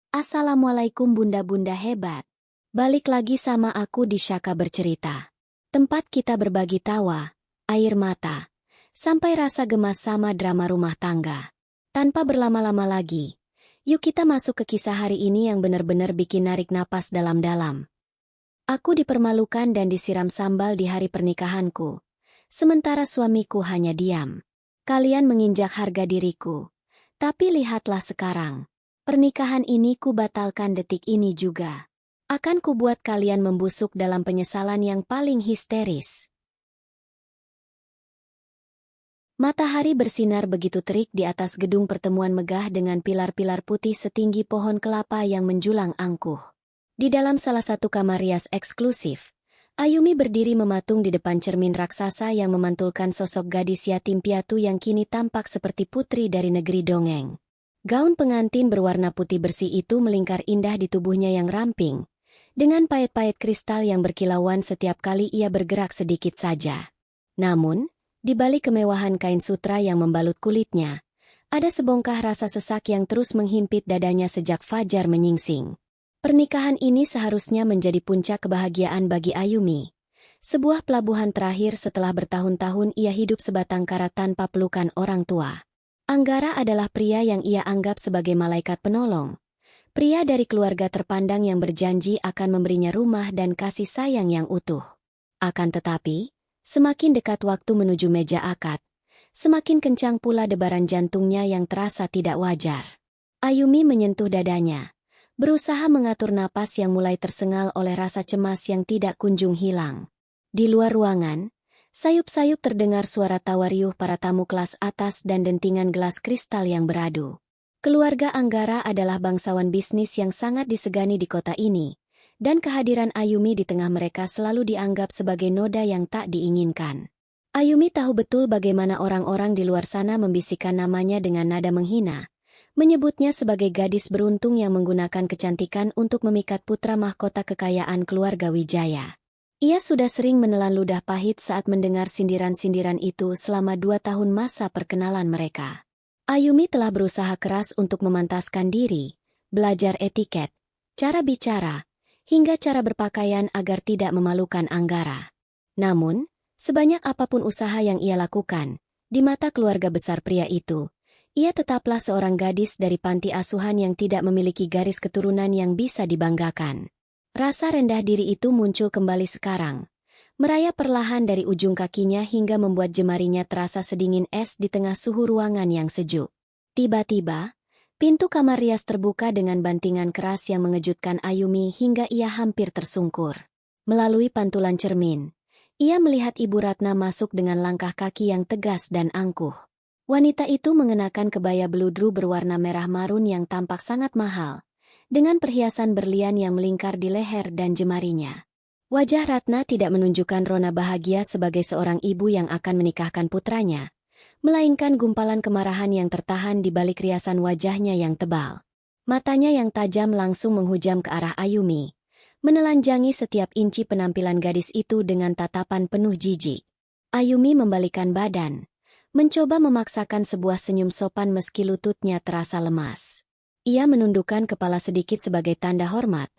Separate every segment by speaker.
Speaker 1: Assalamualaikum bunda-bunda hebat. Balik lagi sama aku di Syaka Bercerita. Tempat kita berbagi tawa, air mata, sampai rasa gemas sama drama rumah tangga. Tanpa berlama-lama lagi, yuk kita masuk ke kisah hari ini yang benar-benar bikin narik napas dalam-dalam. Aku dipermalukan dan disiram sambal di hari pernikahanku, sementara suamiku hanya diam. Kalian menginjak harga diriku, tapi lihatlah sekarang. Pernikahan ini kubatalkan detik ini juga. Akan kubuat kalian membusuk dalam penyesalan yang paling histeris. Matahari bersinar begitu terik di atas gedung pertemuan megah dengan pilar-pilar putih setinggi pohon kelapa yang menjulang angkuh. Di dalam salah satu kamar rias eksklusif, Ayumi berdiri mematung di depan cermin raksasa yang memantulkan sosok gadis yatim piatu yang kini tampak seperti putri dari negeri dongeng. Gaun pengantin berwarna putih bersih itu melingkar indah di tubuhnya yang ramping, dengan payet-payet kristal yang berkilauan setiap kali ia bergerak sedikit saja. Namun, di balik kemewahan kain sutra yang membalut kulitnya, ada sebongkah rasa sesak yang terus menghimpit dadanya sejak fajar menyingsing. Pernikahan ini seharusnya menjadi puncak kebahagiaan bagi Ayumi. Sebuah pelabuhan terakhir setelah bertahun-tahun ia hidup sebatang kara tanpa pelukan orang tua. Anggara adalah pria yang ia anggap sebagai malaikat penolong. Pria dari keluarga terpandang yang berjanji akan memberinya rumah dan kasih sayang yang utuh. Akan tetapi, semakin dekat waktu menuju meja akad, semakin kencang pula debaran jantungnya yang terasa tidak wajar. Ayumi menyentuh dadanya, berusaha mengatur napas yang mulai tersengal oleh rasa cemas yang tidak kunjung hilang. Di luar ruangan, sayup-sayup terdengar suara tawa riuh para tamu kelas atas dan dentingan gelas kristal yang beradu. Keluarga Anggara adalah bangsawan bisnis yang sangat disegani di kota ini, dan kehadiran Ayumi di tengah mereka selalu dianggap sebagai noda yang tak diinginkan. Ayumi tahu betul bagaimana orang-orang di luar sana membisikkan namanya dengan nada menghina, menyebutnya sebagai gadis beruntung yang menggunakan kecantikan untuk memikat putra mahkota kekayaan keluarga Wijaya. Ia sudah sering menelan ludah pahit saat mendengar sindiran-sindiran itu selama 2 tahun masa perkenalan mereka. Ayumi telah berusaha keras untuk memantaskan diri, belajar etiket, cara bicara, hingga cara berpakaian agar tidak memalukan Anggara. Namun, sebanyak apapun usaha yang ia lakukan, di mata keluarga besar pria itu, ia tetaplah seorang gadis dari panti asuhan yang tidak memiliki garis keturunan yang bisa dibanggakan. Rasa rendah diri itu muncul kembali sekarang, merayap perlahan dari ujung kakinya hingga membuat jemarinya terasa sedingin es di tengah suhu ruangan yang sejuk. Tiba-tiba, pintu kamar rias terbuka dengan bantingan keras yang mengejutkan Ayumi hingga ia hampir tersungkur. Melalui pantulan cermin, ia melihat Ibu Ratna masuk dengan langkah kaki yang tegas dan angkuh. Wanita itu mengenakan kebaya beludru berwarna merah marun yang tampak sangat mahal, dengan perhiasan berlian yang melingkar di leher dan jemarinya. Wajah Ratna tidak menunjukkan rona bahagia sebagai seorang ibu yang akan menikahkan putranya, melainkan gumpalan kemarahan yang tertahan di balik riasan wajahnya yang tebal. Matanya yang tajam langsung menghujam ke arah Ayumi, menelanjangi setiap inci penampilan gadis itu dengan tatapan penuh jijik. Ayumi membalikkan badan, mencoba memaksakan sebuah senyum sopan meski lututnya terasa lemas. Ia menundukkan kepala sedikit sebagai tanda hormat,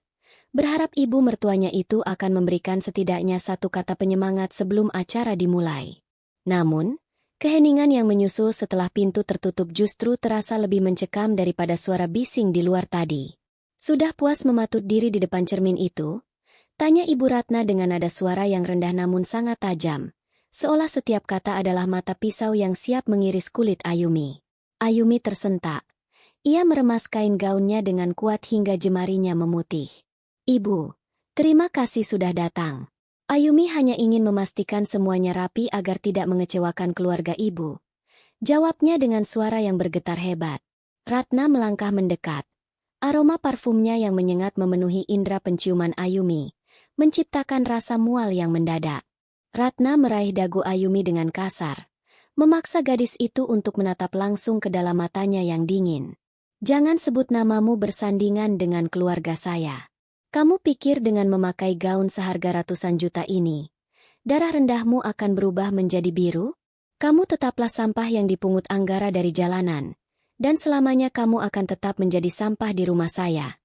Speaker 1: berharap ibu mertuanya itu akan memberikan setidaknya satu kata penyemangat sebelum acara dimulai. Namun, keheningan yang menyusul setelah pintu tertutup justru terasa lebih mencekam daripada suara bising di luar tadi. Sudah puas mematut diri di depan cermin itu? Tanya Ibu Ratna dengan nada suara yang rendah namun sangat tajam, seolah setiap kata adalah mata pisau yang siap mengiris kulit Ayumi. Ayumi tersentak. Ia meremas kain gaunnya dengan kuat hingga jemarinya memutih. "Ibu, terima kasih sudah datang." Ayumi hanya ingin memastikan semuanya rapi agar tidak mengecewakan keluarga ibu. Jawabnya dengan suara yang bergetar hebat. Ratna melangkah mendekat. Aroma parfumnya yang menyengat memenuhi indera penciuman Ayumi, menciptakan rasa mual yang mendadak. Ratna meraih dagu Ayumi dengan kasar, memaksa gadis itu untuk menatap langsung ke dalam matanya yang dingin. "Jangan sebut namamu bersandingan dengan keluarga saya. Kamu pikir dengan memakai gaun seharga ratusan juta ini, darah rendahmu akan berubah menjadi biru? Kamu tetaplah sampah yang dipungut Anggara dari jalanan, dan selamanya kamu akan tetap menjadi sampah di rumah saya."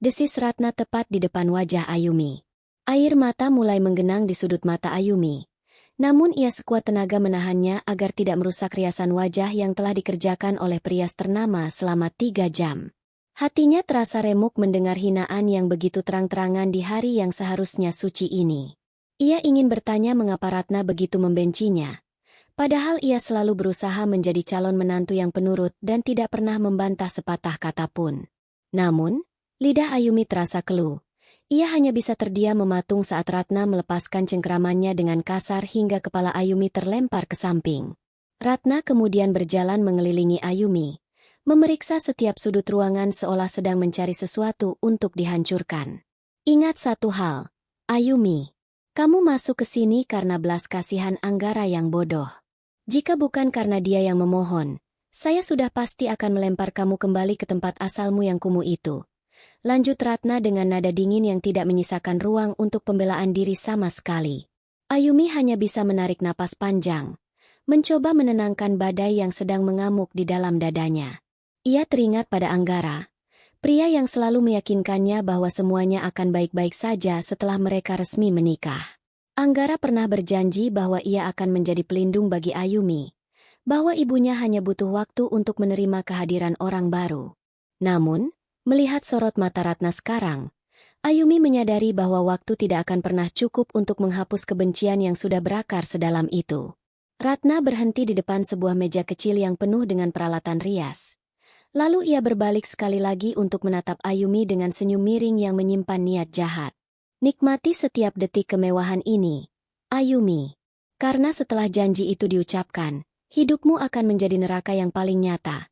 Speaker 1: desis Ratna tepat di depan wajah Ayumi. Air mata mulai menggenang di sudut mata Ayumi. Namun ia sekuat tenaga menahannya agar tidak merusak riasan wajah yang telah dikerjakan oleh perias ternama selama 3 jam. Hatinya terasa remuk mendengar hinaan yang begitu terang-terangan di hari yang seharusnya suci ini. Ia ingin bertanya mengapa Ratna begitu membencinya. Padahal ia selalu berusaha menjadi calon menantu yang penurut dan tidak pernah membantah sepatah kata pun. Namun, lidah Ayumi terasa keluh. Ia hanya bisa terdiam mematung saat Ratna melepaskan cengkeramannya dengan kasar hingga kepala Ayumi terlempar ke samping. Ratna kemudian berjalan mengelilingi Ayumi, memeriksa setiap sudut ruangan seolah sedang mencari sesuatu untuk dihancurkan. Ingat satu hal, Ayumi, kamu masuk ke sini karena belas kasihan Anggara yang bodoh. Jika bukan karena dia yang memohon, saya sudah pasti akan melempar kamu kembali ke tempat asalmu yang kumuh itu. Lanjut Ratna dengan nada dingin yang tidak menyisakan ruang untuk pembelaan diri sama sekali. Ayumi hanya bisa menarik napas panjang, mencoba menenangkan badai yang sedang mengamuk di dalam dadanya. Ia teringat pada Anggara, pria yang selalu meyakinkannya bahwa semuanya akan baik-baik saja setelah mereka resmi menikah. Anggara pernah berjanji bahwa ia akan menjadi pelindung bagi Ayumi, bahwa ibunya hanya butuh waktu untuk menerima kehadiran orang baru. Namun, melihat sorot mata Ratna sekarang, Ayumi menyadari bahwa waktu tidak akan pernah cukup untuk menghapus kebencian yang sudah berakar sedalam itu. Ratna berhenti di depan sebuah meja kecil yang penuh dengan peralatan rias. Lalu ia berbalik sekali lagi untuk menatap Ayumi dengan senyum miring yang menyimpan niat jahat. Nikmati setiap detik kemewahan ini, Ayumi. Karena setelah janji itu diucapkan, hidupmu akan menjadi neraka yang paling nyata.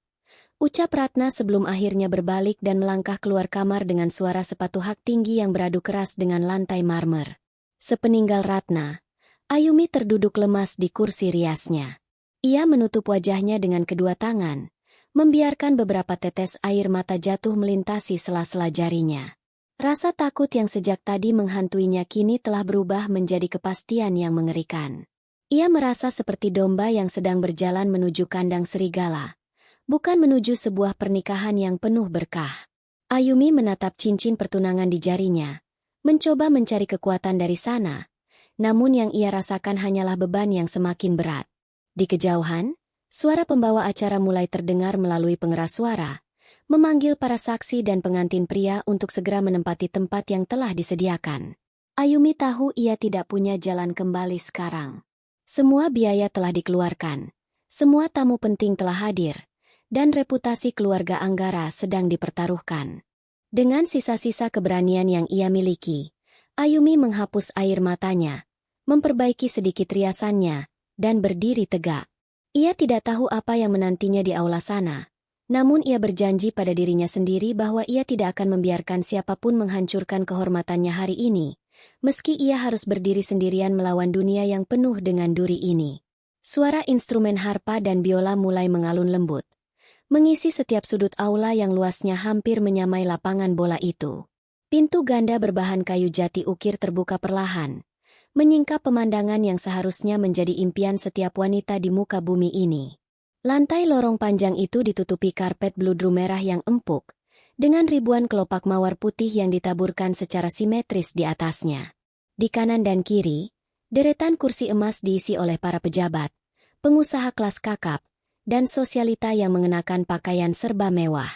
Speaker 1: Ucap Ratna sebelum akhirnya berbalik dan melangkah keluar kamar dengan suara sepatu hak tinggi yang beradu keras dengan lantai marmer. Sepeninggal Ratna, Ayumi terduduk lemas di kursi riasnya. Ia menutup wajahnya dengan kedua tangan, membiarkan beberapa tetes air mata jatuh melintasi sela-sela jarinya. Rasa takut yang sejak tadi menghantuinya kini telah berubah menjadi kepastian yang mengerikan. Ia merasa seperti domba yang sedang berjalan menuju kandang serigala, bukan menuju sebuah pernikahan yang penuh berkah. Ayumi menatap cincin pertunangan di jarinya, mencoba mencari kekuatan dari sana, namun yang ia rasakan hanyalah beban yang semakin berat. Di kejauhan, suara pembawa acara mulai terdengar melalui pengeras suara, memanggil para saksi dan pengantin pria untuk segera menempati tempat yang telah disediakan. Ayumi tahu ia tidak punya jalan kembali sekarang. Semua biaya telah dikeluarkan, semua tamu penting telah hadir, dan reputasi keluarga Anggara sedang dipertaruhkan. Dengan sisa-sisa keberanian yang ia miliki, Ayumi menghapus air matanya, memperbaiki sedikit riasannya, dan berdiri tegak. Ia tidak tahu apa yang menantinya di aula sana, namun ia berjanji pada dirinya sendiri bahwa ia tidak akan membiarkan siapapun menghancurkan kehormatannya hari ini, meski ia harus berdiri sendirian melawan dunia yang penuh dengan duri ini. Suara instrumen harpa dan biola mulai mengalun lembut, mengisi setiap sudut aula yang luasnya hampir menyamai lapangan bola itu. Pintu ganda berbahan kayu jati ukir terbuka perlahan, menyingkap pemandangan yang seharusnya menjadi impian setiap wanita di muka bumi ini. Lantai lorong panjang itu ditutupi karpet bludru merah yang empuk, dengan ribuan kelopak mawar putih yang ditaburkan secara simetris di atasnya. Di kanan dan kiri, deretan kursi emas diisi oleh para pejabat, pengusaha kelas kakap, dan sosialita yang mengenakan pakaian serba mewah.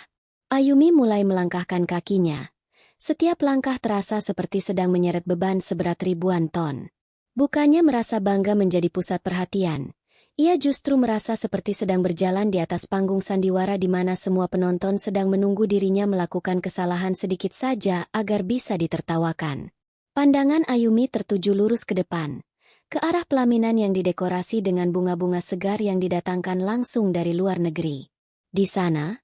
Speaker 1: Ayumi mulai melangkahkan kakinya. Setiap langkah terasa seperti sedang menyeret beban seberat ribuan ton. Bukannya merasa bangga menjadi pusat perhatian, ia justru merasa seperti sedang berjalan di atas panggung sandiwara di mana semua penonton sedang menunggu dirinya melakukan kesalahan sedikit saja agar bisa ditertawakan. Pandangan Ayumi tertuju lurus ke depan, ke arah pelaminan yang didekorasi dengan bunga-bunga segar yang didatangkan langsung dari luar negeri. Di sana,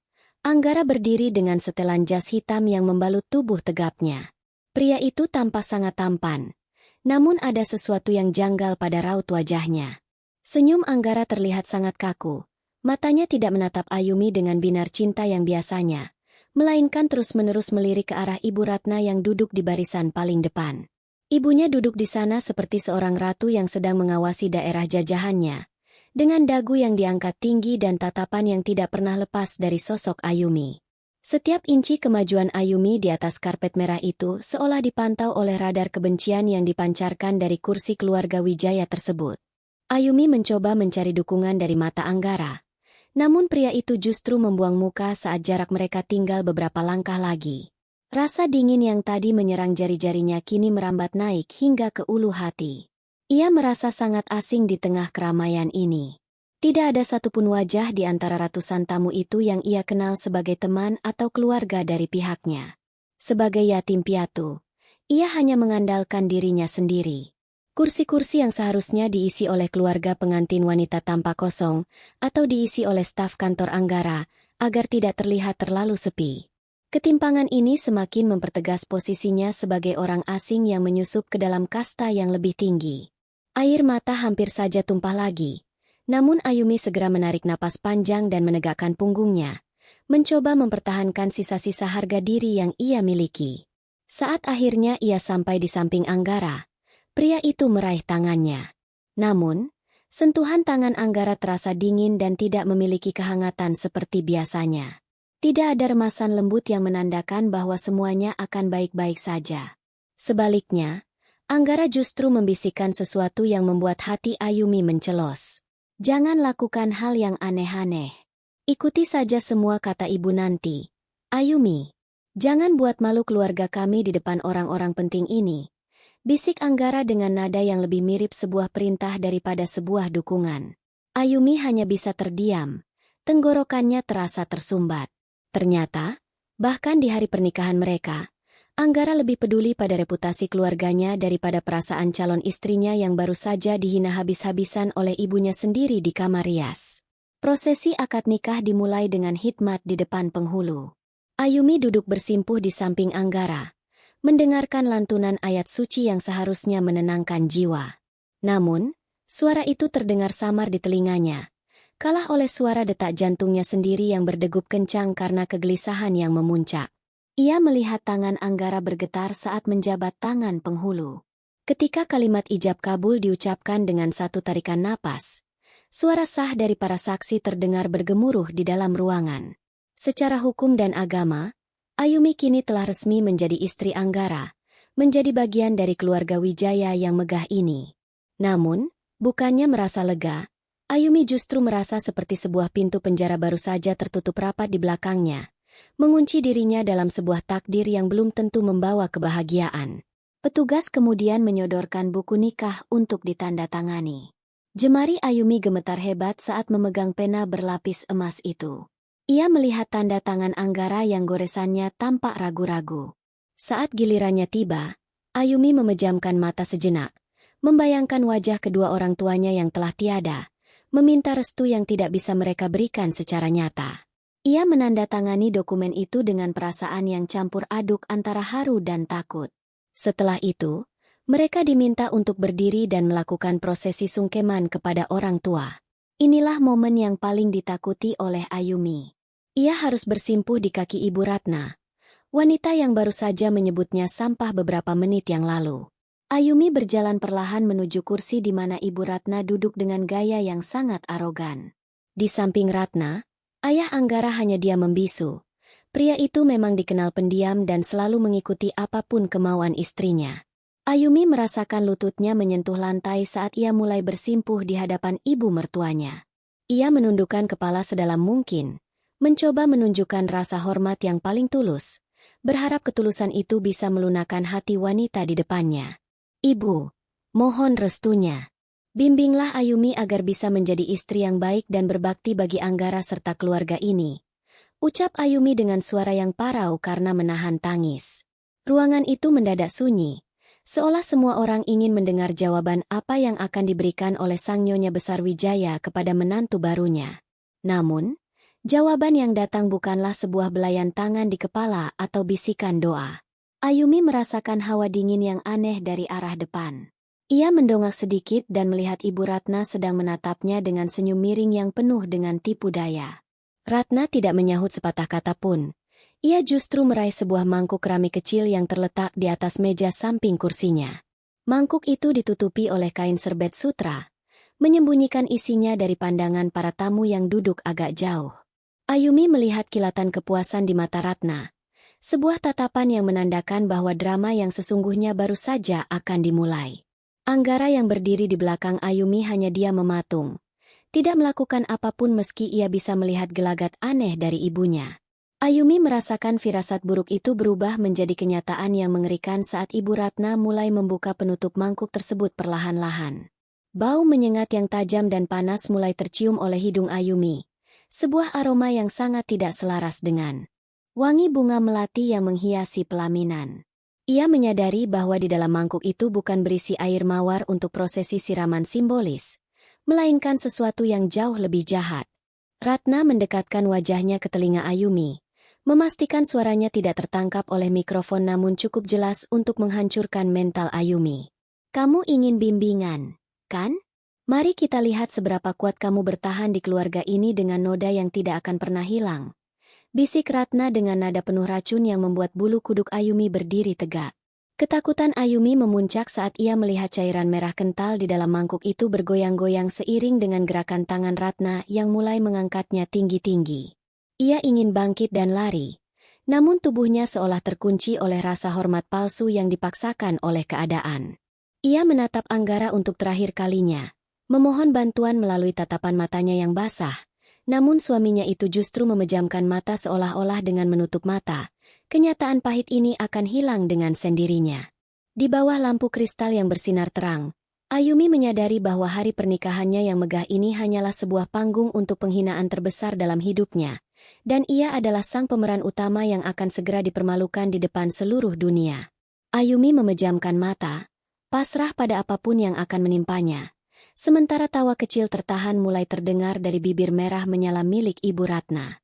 Speaker 1: Anggara berdiri dengan setelan jas hitam yang membalut tubuh tegapnya. Pria itu tampak sangat tampan, namun ada sesuatu yang janggal pada raut wajahnya. Senyum Anggara terlihat sangat kaku, matanya tidak menatap Ayumi dengan binar cinta yang biasanya, melainkan terus-menerus melirik ke arah Ibu Ratna yang duduk di barisan paling depan. Ibunya duduk di sana seperti seorang ratu yang sedang mengawasi daerah jajahannya, dengan dagu yang diangkat tinggi dan tatapan yang tidak pernah lepas dari sosok Ayumi. Setiap inci kemajuan Ayumi di atas karpet merah itu seolah dipantau oleh radar kebencian yang dipancarkan dari kursi keluarga Wijaya tersebut. Ayumi mencoba mencari dukungan dari mata Anggara. Namun pria itu justru membuang muka saat jarak mereka tinggal beberapa langkah lagi. Rasa dingin yang tadi menyerang jari-jarinya kini merambat naik hingga ke ulu hati. Ia merasa sangat asing di tengah keramaian ini. Tidak ada satupun wajah di antara ratusan tamu itu yang ia kenal sebagai teman atau keluarga dari pihaknya. Sebagai yatim piatu, ia hanya mengandalkan dirinya sendiri. Kursi-kursi yang seharusnya diisi oleh keluarga pengantin wanita tampak kosong, atau diisi oleh staf kantor Anggara, agar tidak terlihat terlalu sepi. Ketimpangan ini semakin mempertegas posisinya sebagai orang asing yang menyusup ke dalam kasta yang lebih tinggi. Air mata hampir saja tumpah lagi, namun Ayumi segera menarik napas panjang dan menegakkan punggungnya, mencoba mempertahankan sisa-sisa harga diri yang ia miliki. Saat akhirnya ia sampai di samping Anggara, pria itu meraih tangannya. Namun, sentuhan tangan Anggara terasa dingin dan tidak memiliki kehangatan seperti biasanya. Tidak ada remasan lembut yang menandakan bahwa semuanya akan baik-baik saja. Sebaliknya, Anggara justru membisikkan sesuatu yang membuat hati Ayumi mencelos. Jangan lakukan hal yang aneh-aneh. Ikuti saja semua kata ibu nanti. Ayumi, jangan buat malu keluarga kami di depan orang-orang penting ini. Bisik Anggara dengan nada yang lebih mirip sebuah perintah daripada sebuah dukungan. Ayumi hanya bisa terdiam. Tenggorokannya terasa tersumbat. Ternyata, bahkan di hari pernikahan mereka, Anggara lebih peduli pada reputasi keluarganya daripada perasaan calon istrinya yang baru saja dihina habis-habisan oleh ibunya sendiri di kamar rias. Prosesi akad nikah dimulai dengan hikmat di depan penghulu. Ayumi duduk bersimpuh di samping Anggara, mendengarkan lantunan ayat suci yang seharusnya menenangkan jiwa. Namun, suara itu terdengar samar di telinganya, kalah oleh suara detak jantungnya sendiri yang berdegup kencang karena kegelisahan yang memuncak. Ia melihat tangan Anggara bergetar saat menjabat tangan penghulu. Ketika kalimat ijab kabul diucapkan dengan satu tarikan napas, suara sah dari para saksi terdengar bergemuruh di dalam ruangan. Secara hukum dan agama, Ayumi kini telah resmi menjadi istri Anggara, menjadi bagian dari keluarga Wijaya yang megah ini. Namun, bukannya merasa lega, Ayumi justru merasa seperti sebuah pintu penjara baru saja tertutup rapat di belakangnya, mengunci dirinya dalam sebuah takdir yang belum tentu membawa kebahagiaan. Petugas kemudian menyodorkan buku nikah untuk ditandatangani. Jemari Ayumi gemetar hebat saat memegang pena berlapis emas itu. Ia melihat tanda tangan Anggara yang goresannya tampak ragu-ragu. Saat gilirannya tiba, Ayumi memejamkan mata sejenak, membayangkan wajah kedua orang tuanya yang telah tiada, meminta restu yang tidak bisa mereka berikan secara nyata. Ia menandatangani dokumen itu dengan perasaan yang campur aduk antara haru dan takut. Setelah itu, mereka diminta untuk berdiri dan melakukan prosesi sungkeman kepada orang tua. Inilah momen yang paling ditakuti oleh Ayumi. Ia harus bersimpuh di kaki Ibu Ratna, wanita yang baru saja menyebutnya sampah beberapa menit yang lalu. Ayumi berjalan perlahan menuju kursi di mana Ibu Ratna duduk dengan gaya yang sangat arogan. Di samping Ratna, ayah Anggara hanya diam membisu. Pria itu memang dikenal pendiam dan selalu mengikuti apapun kemauan istrinya. Ayumi merasakan lututnya menyentuh lantai saat ia mulai bersimpuh di hadapan ibu mertuanya. Ia menundukkan kepala sedalam mungkin, mencoba menunjukkan rasa hormat yang paling tulus, berharap ketulusan itu bisa melunakkan hati wanita di depannya. Ibu, mohon restunya. Bimbinglah Ayumi agar bisa menjadi istri yang baik dan berbakti bagi Anggara serta keluarga ini. Ucap Ayumi dengan suara yang parau karena menahan tangis. Ruangan itu mendadak sunyi, seolah semua orang ingin mendengar jawaban apa yang akan diberikan oleh sang nyonya besar Wijaya kepada menantu barunya. Namun, jawaban yang datang bukanlah sebuah belayan tangan di kepala atau bisikan doa. Ayumi merasakan hawa dingin yang aneh dari arah depan. Ia mendongak sedikit dan melihat Ibu Ratna sedang menatapnya dengan senyum miring yang penuh dengan tipu daya. Ratna tidak menyahut sepatah kata pun. Ia justru meraih sebuah mangkuk keramik kecil yang terletak di atas meja samping kursinya. Mangkuk itu ditutupi oleh kain serbet sutra, menyembunyikan isinya dari pandangan para tamu yang duduk agak jauh. Ayumi melihat kilatan kepuasan di mata Ratna. Sebuah tatapan yang menandakan bahwa drama yang sesungguhnya baru saja akan dimulai. Anggara yang berdiri di belakang Ayumi hanya diam mematung. Tidak melakukan apapun meski ia bisa melihat gelagat aneh dari ibunya. Ayumi merasakan firasat buruk itu berubah menjadi kenyataan yang mengerikan saat Ibu Ratna mulai membuka penutup mangkuk tersebut perlahan-lahan. Bau menyengat yang tajam dan panas mulai tercium oleh hidung Ayumi. Sebuah aroma yang sangat tidak selaras dengan wangi bunga melati yang menghiasi pelaminan. Ia menyadari bahwa di dalam mangkuk itu bukan berisi air mawar untuk prosesi siraman simbolis, melainkan sesuatu yang jauh lebih jahat. Ratna mendekatkan wajahnya ke telinga Ayumi, memastikan suaranya tidak tertangkap oleh mikrofon namun cukup jelas untuk menghancurkan mental Ayumi. Kamu ingin bimbingan, kan? Mari kita lihat seberapa kuat kamu bertahan di keluarga ini dengan noda yang tidak akan pernah hilang. Bisik Ratna dengan nada penuh racun yang membuat bulu kuduk Ayumi berdiri tegak. Ketakutan Ayumi memuncak saat ia melihat cairan merah kental di dalam mangkuk itu bergoyang-goyang seiring dengan gerakan tangan Ratna yang mulai mengangkatnya tinggi-tinggi. Ia ingin bangkit dan lari, namun tubuhnya seolah terkunci oleh rasa hormat palsu yang dipaksakan oleh keadaan. Ia menatap Anggara untuk terakhir kalinya, memohon bantuan melalui tatapan matanya yang basah, namun suaminya itu justru memejamkan mata seolah-olah dengan menutup mata. Kenyataan pahit ini akan hilang dengan sendirinya. Di bawah lampu kristal yang bersinar terang, Ayumi menyadari bahwa hari pernikahannya yang megah ini hanyalah sebuah panggung untuk penghinaan terbesar dalam hidupnya, dan ia adalah sang pemeran utama yang akan segera dipermalukan di depan seluruh dunia. Ayumi memejamkan mata, pasrah pada apapun yang akan menimpanya, sementara tawa kecil tertahan mulai terdengar dari bibir merah menyala milik Ibu Ratna.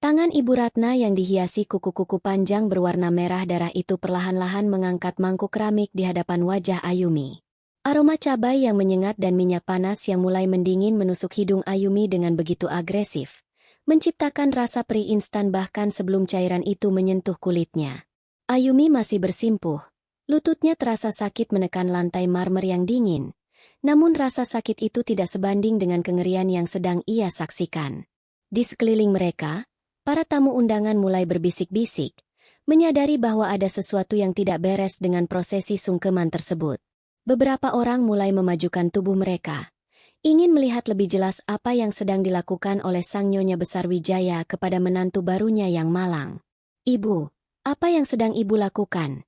Speaker 1: Tangan Ibu Ratna yang dihiasi kuku-kuku panjang berwarna merah darah itu perlahan-lahan mengangkat mangkuk keramik di hadapan wajah Ayumi. Aroma cabai yang menyengat dan minyak panas yang mulai mendingin menusuk hidung Ayumi dengan begitu agresif, menciptakan rasa perih instan bahkan sebelum cairan itu menyentuh kulitnya. Ayumi masih bersimpuh, lututnya terasa sakit menekan lantai marmer yang dingin, namun rasa sakit itu tidak sebanding dengan kengerian yang sedang ia saksikan. Di sekeliling mereka, para tamu undangan mulai berbisik-bisik, menyadari bahwa ada sesuatu yang tidak beres dengan prosesi sungkeman tersebut. Beberapa orang mulai memajukan tubuh mereka, ingin melihat lebih jelas apa yang sedang dilakukan oleh sang nyonya besar Wijaya kepada menantu barunya yang malang. "Ibu, apa yang sedang ibu lakukan?"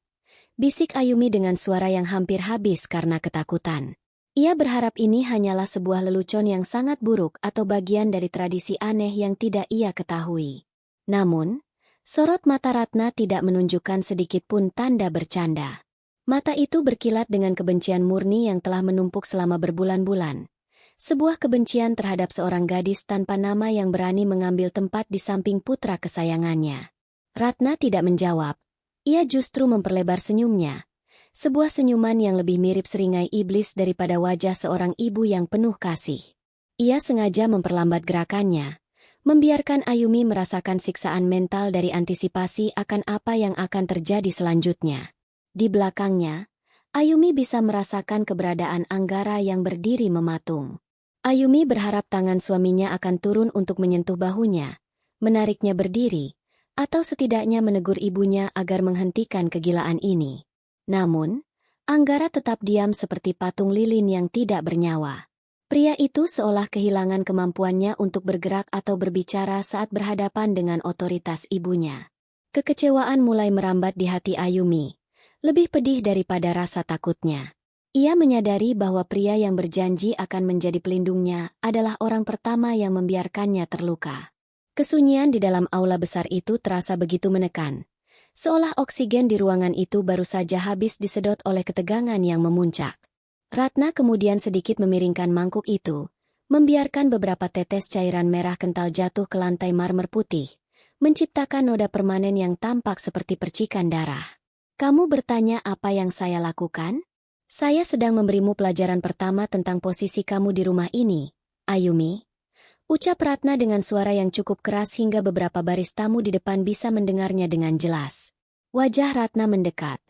Speaker 1: bisik Ayumi dengan suara yang hampir habis karena ketakutan. Ia berharap ini hanyalah sebuah lelucon yang sangat buruk atau bagian dari tradisi aneh yang tidak ia ketahui. Namun, sorot mata Ratna tidak menunjukkan sedikit pun tanda bercanda. Mata itu berkilat dengan kebencian murni yang telah menumpuk selama berbulan-bulan. Sebuah kebencian terhadap seorang gadis tanpa nama yang berani mengambil tempat di samping putra kesayangannya. Ratna tidak menjawab. Ia justru memperlebar senyumnya. Sebuah senyuman yang lebih mirip seringai iblis daripada wajah seorang ibu yang penuh kasih. Ia sengaja memperlambat gerakannya, membiarkan Ayumi merasakan siksaan mental dari antisipasi akan apa yang akan terjadi selanjutnya. Di belakangnya, Ayumi bisa merasakan keberadaan Anggara yang berdiri mematung. Ayumi berharap tangan suaminya akan turun untuk menyentuh bahunya, menariknya berdiri, atau setidaknya menegur ibunya agar menghentikan kegilaan ini. Namun, Anggara tetap diam seperti patung lilin yang tidak bernyawa. Pria itu seolah kehilangan kemampuannya untuk bergerak atau berbicara saat berhadapan dengan otoritas ibunya. Kekecewaan mulai merambat di hati Ayumi. Lebih pedih daripada rasa takutnya. Ia menyadari bahwa pria yang berjanji akan menjadi pelindungnya adalah orang pertama yang membiarkannya terluka. Kesunyian di dalam aula besar itu terasa begitu menekan, seolah oksigen di ruangan itu baru saja habis disedot oleh ketegangan yang memuncak. Ratna kemudian sedikit memiringkan mangkuk itu, membiarkan beberapa tetes cairan merah kental jatuh ke lantai marmer putih, menciptakan noda permanen yang tampak seperti percikan darah. "Kamu bertanya apa yang saya lakukan? Saya sedang memberimu pelajaran pertama tentang posisi kamu di rumah ini, Ayumi," ucap Ratna dengan suara yang cukup keras hingga beberapa baris tamu di depan bisa mendengarnya dengan jelas. Wajah Ratna mendekat.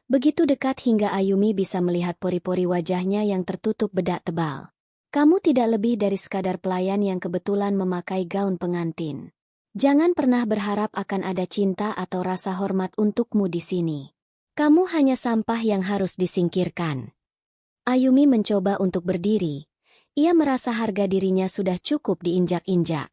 Speaker 1: Begitu dekat hingga Ayumi bisa melihat pori-pori wajahnya yang tertutup bedak tebal. "Kamu tidak lebih dari sekadar pelayan yang kebetulan memakai gaun pengantin. Jangan pernah berharap akan ada cinta atau rasa hormat untukmu di sini. Kamu hanya sampah yang harus disingkirkan. Ayumi mencoba untuk berdiri. Ia merasa harga dirinya sudah cukup diinjak-injak.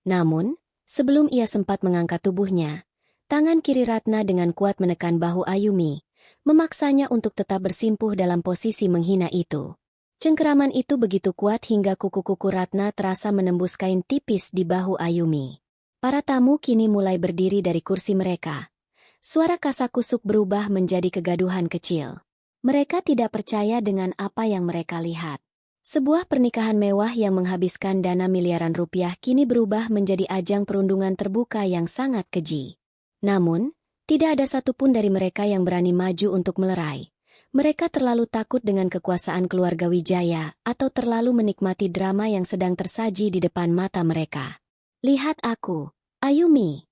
Speaker 1: Namun, sebelum ia sempat mengangkat tubuhnya, tangan kiri Ratna dengan kuat menekan bahu Ayumi, memaksanya untuk tetap bersimpuh dalam posisi menghina itu. Cengkeraman itu begitu kuat hingga kuku-kuku Ratna terasa menembus kain tipis di bahu Ayumi. Para tamu kini mulai berdiri dari kursi mereka. Suara kasak-kusuk berubah menjadi kegaduhan kecil. Mereka tidak percaya dengan apa yang mereka lihat. Sebuah pernikahan mewah yang menghabiskan dana miliaran rupiah kini berubah menjadi ajang perundungan terbuka yang sangat keji. Namun, tidak ada satupun dari mereka yang berani maju untuk melerai. Mereka terlalu takut dengan kekuasaan keluarga Wijaya atau terlalu menikmati drama yang sedang tersaji di depan mata mereka. Lihat aku, Ayumi.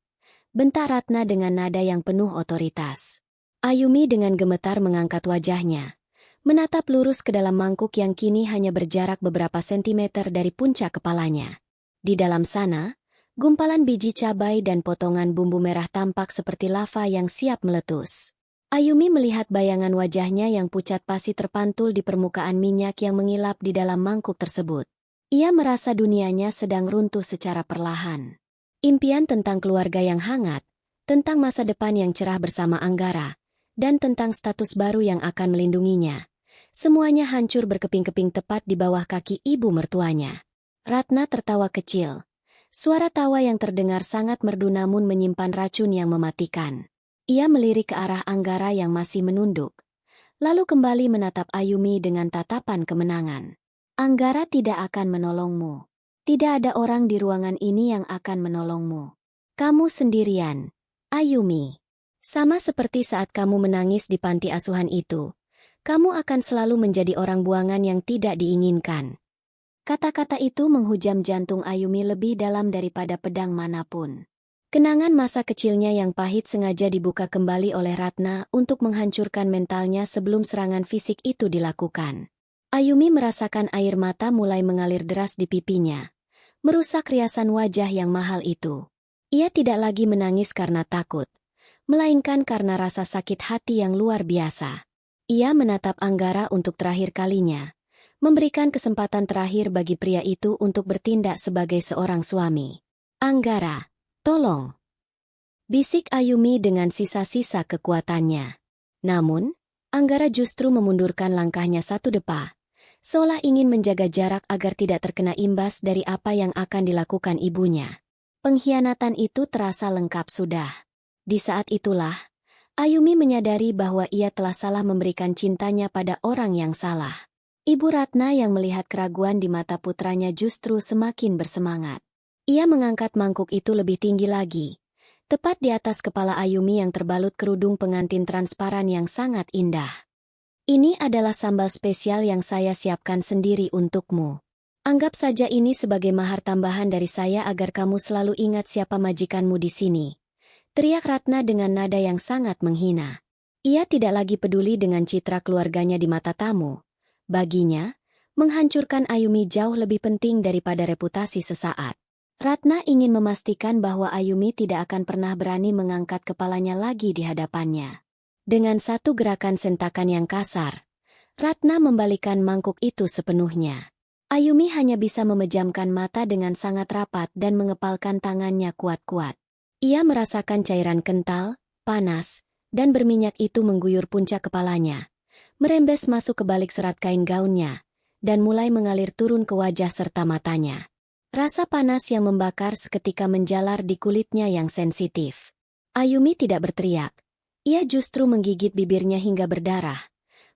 Speaker 1: Bentak Ratna dengan nada yang penuh otoritas. Ayumi dengan gemetar mengangkat wajahnya, menatap lurus ke dalam mangkuk yang kini hanya berjarak beberapa sentimeter dari puncak kepalanya. Di dalam sana, gumpalan biji cabai dan potongan bumbu merah tampak seperti lava yang siap meletus. Ayumi melihat bayangan wajahnya yang pucat pasi terpantul di permukaan minyak yang mengilap di dalam mangkuk tersebut. Ia merasa dunianya sedang runtuh secara perlahan. Impian tentang keluarga yang hangat, tentang masa depan yang cerah bersama Anggara, dan tentang status baru yang akan melindunginya. Semuanya hancur berkeping-keping tepat di bawah kaki ibu mertuanya. Ratna tertawa kecil. Suara tawa yang terdengar sangat merdu namun menyimpan racun yang mematikan. Ia melirik ke arah Anggara yang masih menunduk, lalu kembali menatap Ayumi dengan tatapan kemenangan. Anggara tidak akan menolongmu. Tidak ada orang di ruangan ini yang akan menolongmu. Kamu sendirian, Ayumi. Sama seperti saat kamu menangis di panti asuhan itu, kamu akan selalu menjadi orang buangan yang tidak diinginkan. Kata-kata itu menghujam jantung Ayumi lebih dalam daripada pedang manapun. Kenangan masa kecilnya yang pahit sengaja dibuka kembali oleh Ratna untuk menghancurkan mentalnya sebelum serangan fisik itu dilakukan. Ayumi merasakan air mata mulai mengalir deras di pipinya, merusak riasan wajah yang mahal itu. Ia tidak lagi menangis karena takut, melainkan karena rasa sakit hati yang luar biasa. Ia menatap Anggara untuk terakhir kalinya, memberikan kesempatan terakhir bagi pria itu untuk bertindak sebagai seorang suami. Anggara, tolong! Bisik Ayumi dengan sisa-sisa kekuatannya. Namun, Anggara justru memundurkan langkahnya satu depa, seolah ingin menjaga jarak agar tidak terkena imbas dari apa yang akan dilakukan ibunya. Pengkhianatan itu terasa lengkap sudah. Di saat itulah, Ayumi menyadari bahwa ia telah salah memberikan cintanya pada orang yang salah. Ibu Ratna yang melihat keraguan di mata putranya justru semakin bersemangat. Ia mengangkat mangkuk itu lebih tinggi lagi, tepat di atas kepala Ayumi yang terbalut kerudung pengantin transparan yang sangat indah. Ini adalah sambal spesial yang saya siapkan sendiri untukmu. Anggap saja ini sebagai mahar tambahan dari saya agar kamu selalu ingat siapa majikanmu di sini. Teriak Ratna dengan nada yang sangat menghina. Ia tidak lagi peduli dengan citra keluarganya di mata tamu. Baginya, menghancurkan Ayumi jauh lebih penting daripada reputasi sesaat. Ratna ingin memastikan bahwa Ayumi tidak akan pernah berani mengangkat kepalanya lagi di hadapannya. Dengan satu gerakan sentakan yang kasar, Ratna membalikan mangkuk itu sepenuhnya. Ayumi hanya bisa memejamkan mata dengan sangat rapat dan mengepalkan tangannya kuat-kuat. Ia merasakan cairan kental, panas, dan berminyak itu mengguyur puncak kepalanya, merembes masuk ke balik serat kain gaunnya, dan mulai mengalir turun ke wajah serta matanya. Rasa panas yang membakar seketika menjalar di kulitnya yang sensitif. Ayumi tidak berteriak. Ia justru menggigit bibirnya hingga berdarah,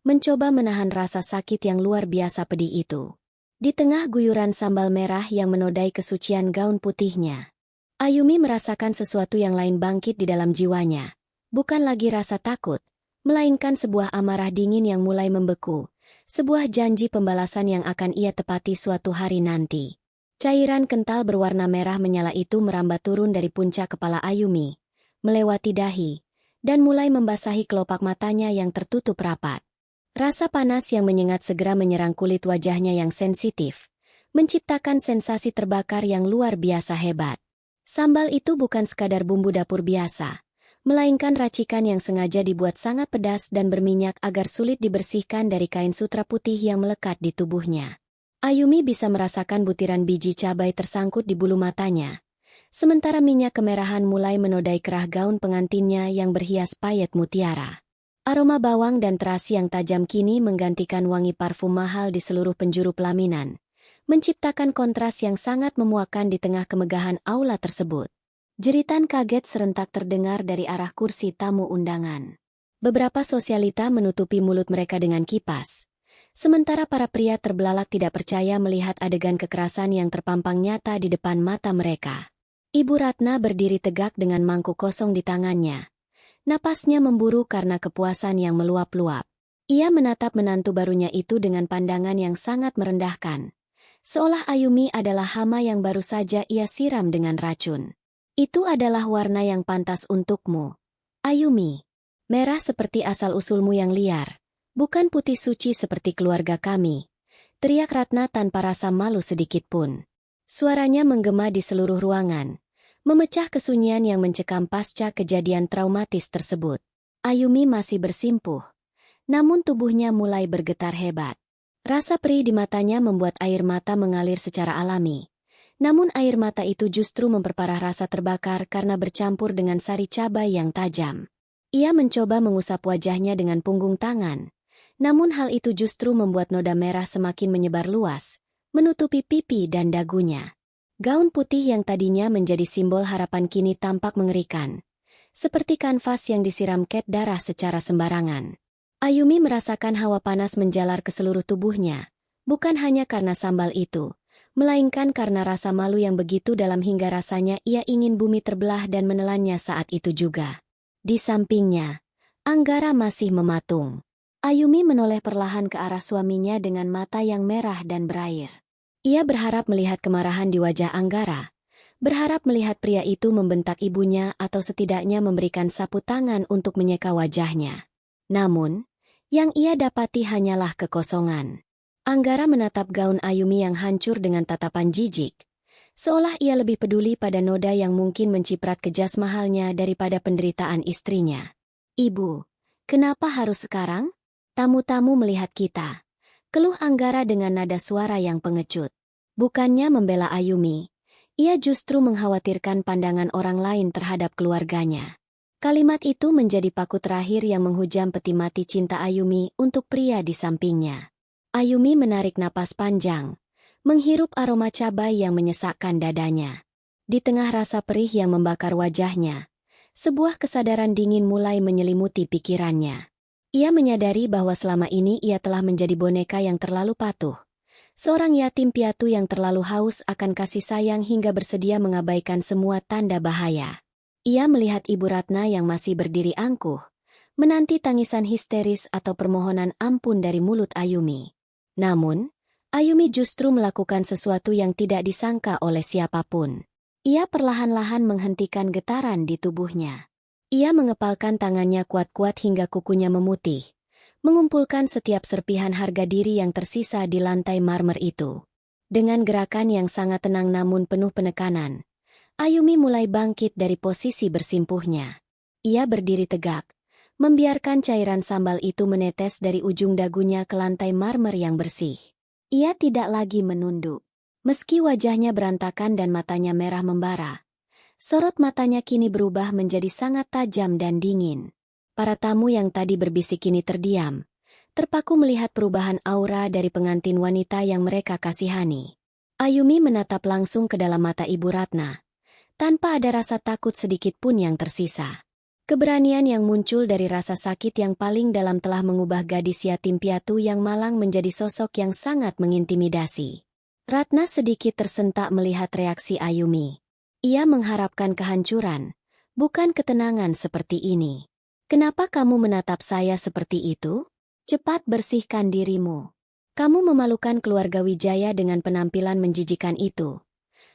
Speaker 1: mencoba menahan rasa sakit yang luar biasa pedih itu. Di tengah guyuran sambal merah yang menodai kesucian gaun putihnya, Ayumi merasakan sesuatu yang lain bangkit di dalam jiwanya. Bukan lagi rasa takut, melainkan sebuah amarah dingin yang mulai membeku, sebuah janji pembalasan yang akan ia tepati suatu hari nanti. Cairan kental berwarna merah menyala itu merambat turun dari puncak kepala Ayumi, melewati dahi, dan mulai membasahi kelopak matanya yang tertutup rapat. Rasa panas yang menyengat segera menyerang kulit wajahnya yang sensitif, menciptakan sensasi terbakar yang luar biasa hebat. Sambal itu bukan sekadar bumbu dapur biasa, melainkan racikan yang sengaja dibuat sangat pedas dan berminyak agar sulit dibersihkan dari kain sutra putih yang melekat di tubuhnya. Ayumi bisa merasakan butiran biji cabai tersangkut di bulu matanya, sementara minyak kemerahan mulai menodai kerah gaun pengantinnya yang berhias payet mutiara. Aroma bawang dan terasi yang tajam kini menggantikan wangi parfum mahal di seluruh penjuru pelaminan, menciptakan kontras yang sangat memuakkan di tengah kemegahan aula tersebut. Jeritan kaget serentak terdengar dari arah kursi tamu undangan. Beberapa sosialita menutupi mulut mereka dengan kipas, sementara para pria terbelalak tidak percaya melihat adegan kekerasan yang terpampang nyata di depan mata mereka. Ibu Ratna berdiri tegak dengan mangkuk kosong di tangannya. Napasnya memburu karena kepuasan yang meluap-luap. Ia menatap menantu barunya itu dengan pandangan yang sangat merendahkan. Seolah Ayumi adalah hama yang baru saja ia siram dengan racun. Itu adalah warna yang pantas untukmu, Ayumi. Merah seperti asal-usulmu yang liar. Bukan putih suci seperti keluarga kami. Teriak Ratna tanpa rasa malu sedikitpun. Suaranya menggema di seluruh ruangan, memecah kesunyian yang mencekam pasca kejadian traumatis tersebut. Ayumi masih bersimpuh, namun tubuhnya mulai bergetar hebat. Rasa perih di matanya membuat air mata mengalir secara alami. Namun air mata itu justru memperparah rasa terbakar karena bercampur dengan sari cabai yang tajam. Ia mencoba mengusap wajahnya dengan punggung tangan, namun hal itu justru membuat noda merah semakin menyebar luas, menutupi pipi dan dagunya. Gaun putih yang tadinya menjadi simbol harapan kini tampak mengerikan, seperti kanvas yang disiram cat darah secara sembarangan. Ayumi merasakan hawa panas menjalar ke seluruh tubuhnya, bukan hanya karena sambal itu, melainkan karena rasa malu yang begitu dalam hingga rasanya ia ingin bumi terbelah dan menelannya saat itu juga. Di sampingnya, Anggara masih mematung. Ayumi menoleh perlahan ke arah suaminya dengan mata yang merah dan berair. Ia berharap melihat kemarahan di wajah Anggara, berharap melihat pria itu membentak ibunya atau setidaknya memberikan sapu tangan untuk menyeka wajahnya. Namun, yang ia dapati hanyalah kekosongan. Anggara menatap gaun Ayumi yang hancur dengan tatapan jijik, seolah ia lebih peduli pada noda yang mungkin menciprat ke jas mahalnya daripada penderitaan istrinya. "Ibu, kenapa harus sekarang? Tamu-tamu melihat kita," keluh Anggara dengan nada suara yang pengecut. Bukannya membela Ayumi, ia justru mengkhawatirkan pandangan orang lain terhadap keluarganya. Kalimat itu menjadi paku terakhir yang menghujam peti mati cinta Ayumi untuk pria di sampingnya. Ayumi menarik napas panjang, menghirup aroma cabai yang menyesakkan dadanya. Di tengah rasa perih yang membakar wajahnya, sebuah kesadaran dingin mulai menyelimuti pikirannya. Ia menyadari bahwa selama ini ia telah menjadi boneka yang terlalu patuh. Seorang yatim piatu yang terlalu haus akan kasih sayang hingga bersedia mengabaikan semua tanda bahaya. Ia melihat Ibu Ratna yang masih berdiri angkuh, menanti tangisan histeris atau permohonan ampun dari mulut Ayumi. Namun, Ayumi justru melakukan sesuatu yang tidak disangka oleh siapapun. Ia perlahan-lahan menghentikan getaran di tubuhnya. Ia mengepalkan tangannya kuat-kuat hingga kukunya memutih, mengumpulkan setiap serpihan harga diri yang tersisa di lantai marmer itu. Dengan gerakan yang sangat tenang namun penuh penekanan, Ayumi mulai bangkit dari posisi bersimpuhnya. Ia berdiri tegak, membiarkan cairan sambal itu menetes dari ujung dagunya ke lantai marmer yang bersih. Ia tidak lagi menunduk. Meski wajahnya berantakan dan matanya merah membara, sorot matanya kini berubah menjadi sangat tajam dan dingin. Para tamu yang tadi berbisik kini terdiam, terpaku melihat perubahan aura dari pengantin wanita yang mereka kasihani. Ayumi menatap langsung ke dalam mata Ibu Ratna, tanpa ada rasa takut sedikit pun yang tersisa. Keberanian yang muncul dari rasa sakit yang paling dalam telah mengubah gadis yatim piatu yang malang menjadi sosok yang sangat mengintimidasi. Ratna sedikit tersentak melihat reaksi Ayumi. Ia mengharapkan kehancuran, bukan ketenangan seperti ini. "Kenapa kamu menatap saya seperti itu? Cepat bersihkan dirimu. Kamu memalukan keluarga Wijaya dengan penampilan menjijikan itu,"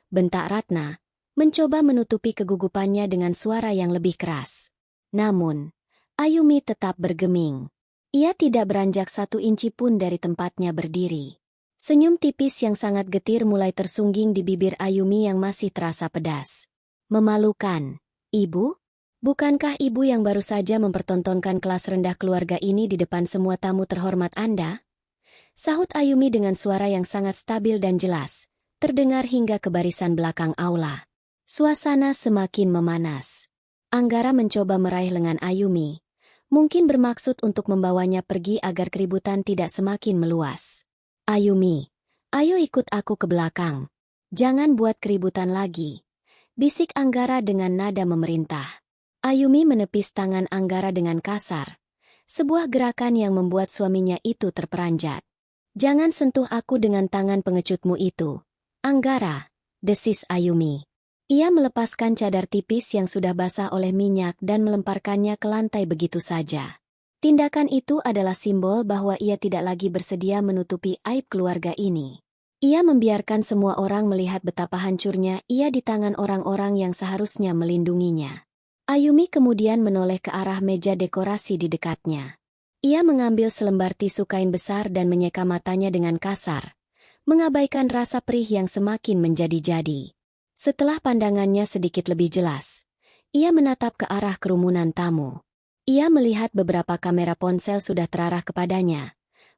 Speaker 1: bentak Ratna, mencoba menutupi kegugupannya dengan suara yang lebih keras. Namun, Ayumi tetap bergeming. Ia tidak beranjak 1 inci pun dari tempatnya berdiri. Senyum tipis yang sangat getir mulai tersungging di bibir Ayumi yang masih terasa pedas. Memalukan. Ibu? Bukankah ibu yang baru saja mempertontonkan kelas rendah keluarga ini di depan semua tamu terhormat Anda? Sahut Ayumi dengan suara yang sangat stabil dan jelas, terdengar hingga ke barisan belakang aula. Suasana semakin memanas. Anggara mencoba meraih lengan Ayumi, mungkin bermaksud untuk membawanya pergi agar keributan tidak semakin meluas. Ayumi, ayo ikut aku ke belakang. Jangan buat keributan lagi, bisik Anggara dengan nada memerintah. Ayumi menepis tangan Anggara dengan kasar, sebuah gerakan yang membuat suaminya itu terperanjat. Jangan sentuh aku dengan tangan pengecutmu itu, Anggara, desis Ayumi. Ia melepaskan cadar tipis yang sudah basah oleh minyak dan melemparkannya ke lantai begitu saja. Tindakan itu adalah simbol bahwa ia tidak lagi bersedia menutupi aib keluarga ini. Ia membiarkan semua orang melihat betapa hancurnya ia di tangan orang-orang yang seharusnya melindunginya. Ayumi kemudian menoleh ke arah meja dekorasi di dekatnya. Ia mengambil selembar tisu kain besar dan menyeka matanya dengan kasar, mengabaikan rasa perih yang semakin menjadi-jadi. Setelah pandangannya sedikit lebih jelas, ia menatap ke arah kerumunan tamu. Ia melihat beberapa kamera ponsel sudah terarah kepadanya,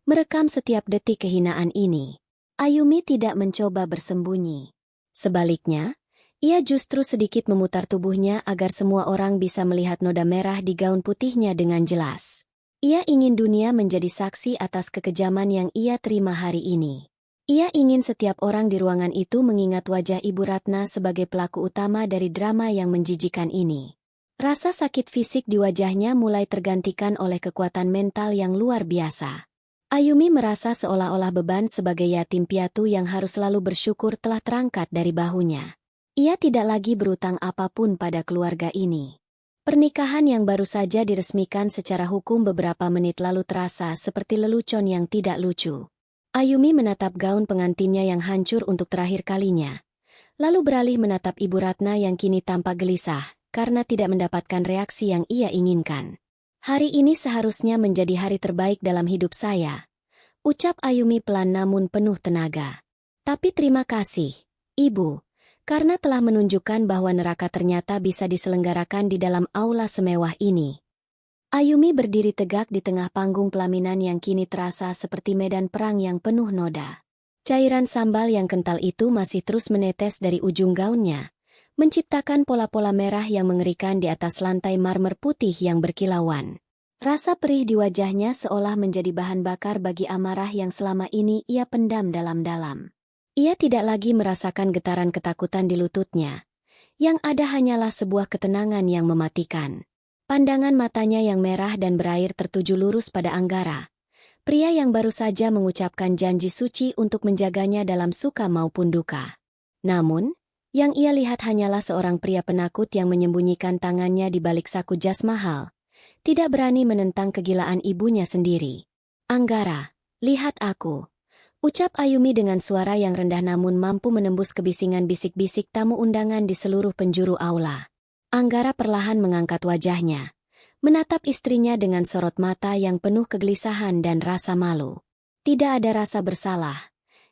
Speaker 1: merekam setiap detik kehinaan ini. Ayumi tidak mencoba bersembunyi. Sebaliknya, ia justru sedikit memutar tubuhnya agar semua orang bisa melihat noda merah di gaun putihnya dengan jelas. Ia ingin dunia menjadi saksi atas kekejaman yang ia terima hari ini. Ia ingin setiap orang di ruangan itu mengingat wajah Ibu Ratna sebagai pelaku utama dari drama yang menjijikan ini. Rasa sakit fisik di wajahnya mulai tergantikan oleh kekuatan mental yang luar biasa. Ayumi merasa seolah-olah beban sebagai yatim piatu yang harus selalu bersyukur telah terangkat dari bahunya. Ia tidak lagi berutang apapun pada keluarga ini. Pernikahan yang baru saja diresmikan secara hukum beberapa menit lalu terasa seperti lelucon yang tidak lucu. Ayumi menatap gaun pengantinnya yang hancur untuk terakhir kalinya, lalu beralih menatap Ibu Ratna yang kini tampak gelisah karena tidak mendapatkan reaksi yang ia inginkan. Hari ini seharusnya menjadi hari terbaik dalam hidup saya, ucap Ayumi pelan namun penuh tenaga. Tapi terima kasih, Ibu, karena telah menunjukkan bahwa neraka ternyata bisa diselenggarakan di dalam aula semewah ini. Ayumi berdiri tegak di tengah panggung pelaminan yang kini terasa seperti medan perang yang penuh noda. Cairan sambal yang kental itu masih terus menetes dari ujung gaunnya, menciptakan pola-pola merah yang mengerikan di atas lantai marmer putih yang berkilauan. Rasa perih di wajahnya seolah menjadi bahan bakar bagi amarah yang selama ini ia pendam dalam-dalam. Ia tidak lagi merasakan getaran ketakutan di lututnya. Yang ada hanyalah sebuah ketenangan yang mematikan. Pandangan matanya yang merah dan berair tertuju lurus pada Anggara, pria yang baru saja mengucapkan janji suci untuk menjaganya dalam suka maupun duka. Namun, yang ia lihat hanyalah seorang pria penakut yang menyembunyikan tangannya di balik saku jas mahal, tidak berani menentang kegilaan ibunya sendiri. Anggara, lihat aku, ucap Ayumi dengan suara yang rendah namun mampu menembus kebisingan bisik-bisik tamu undangan di seluruh penjuru aula. Anggara perlahan mengangkat wajahnya, menatap istrinya dengan sorot mata yang penuh kegelisahan dan rasa malu. Tidak ada rasa bersalah,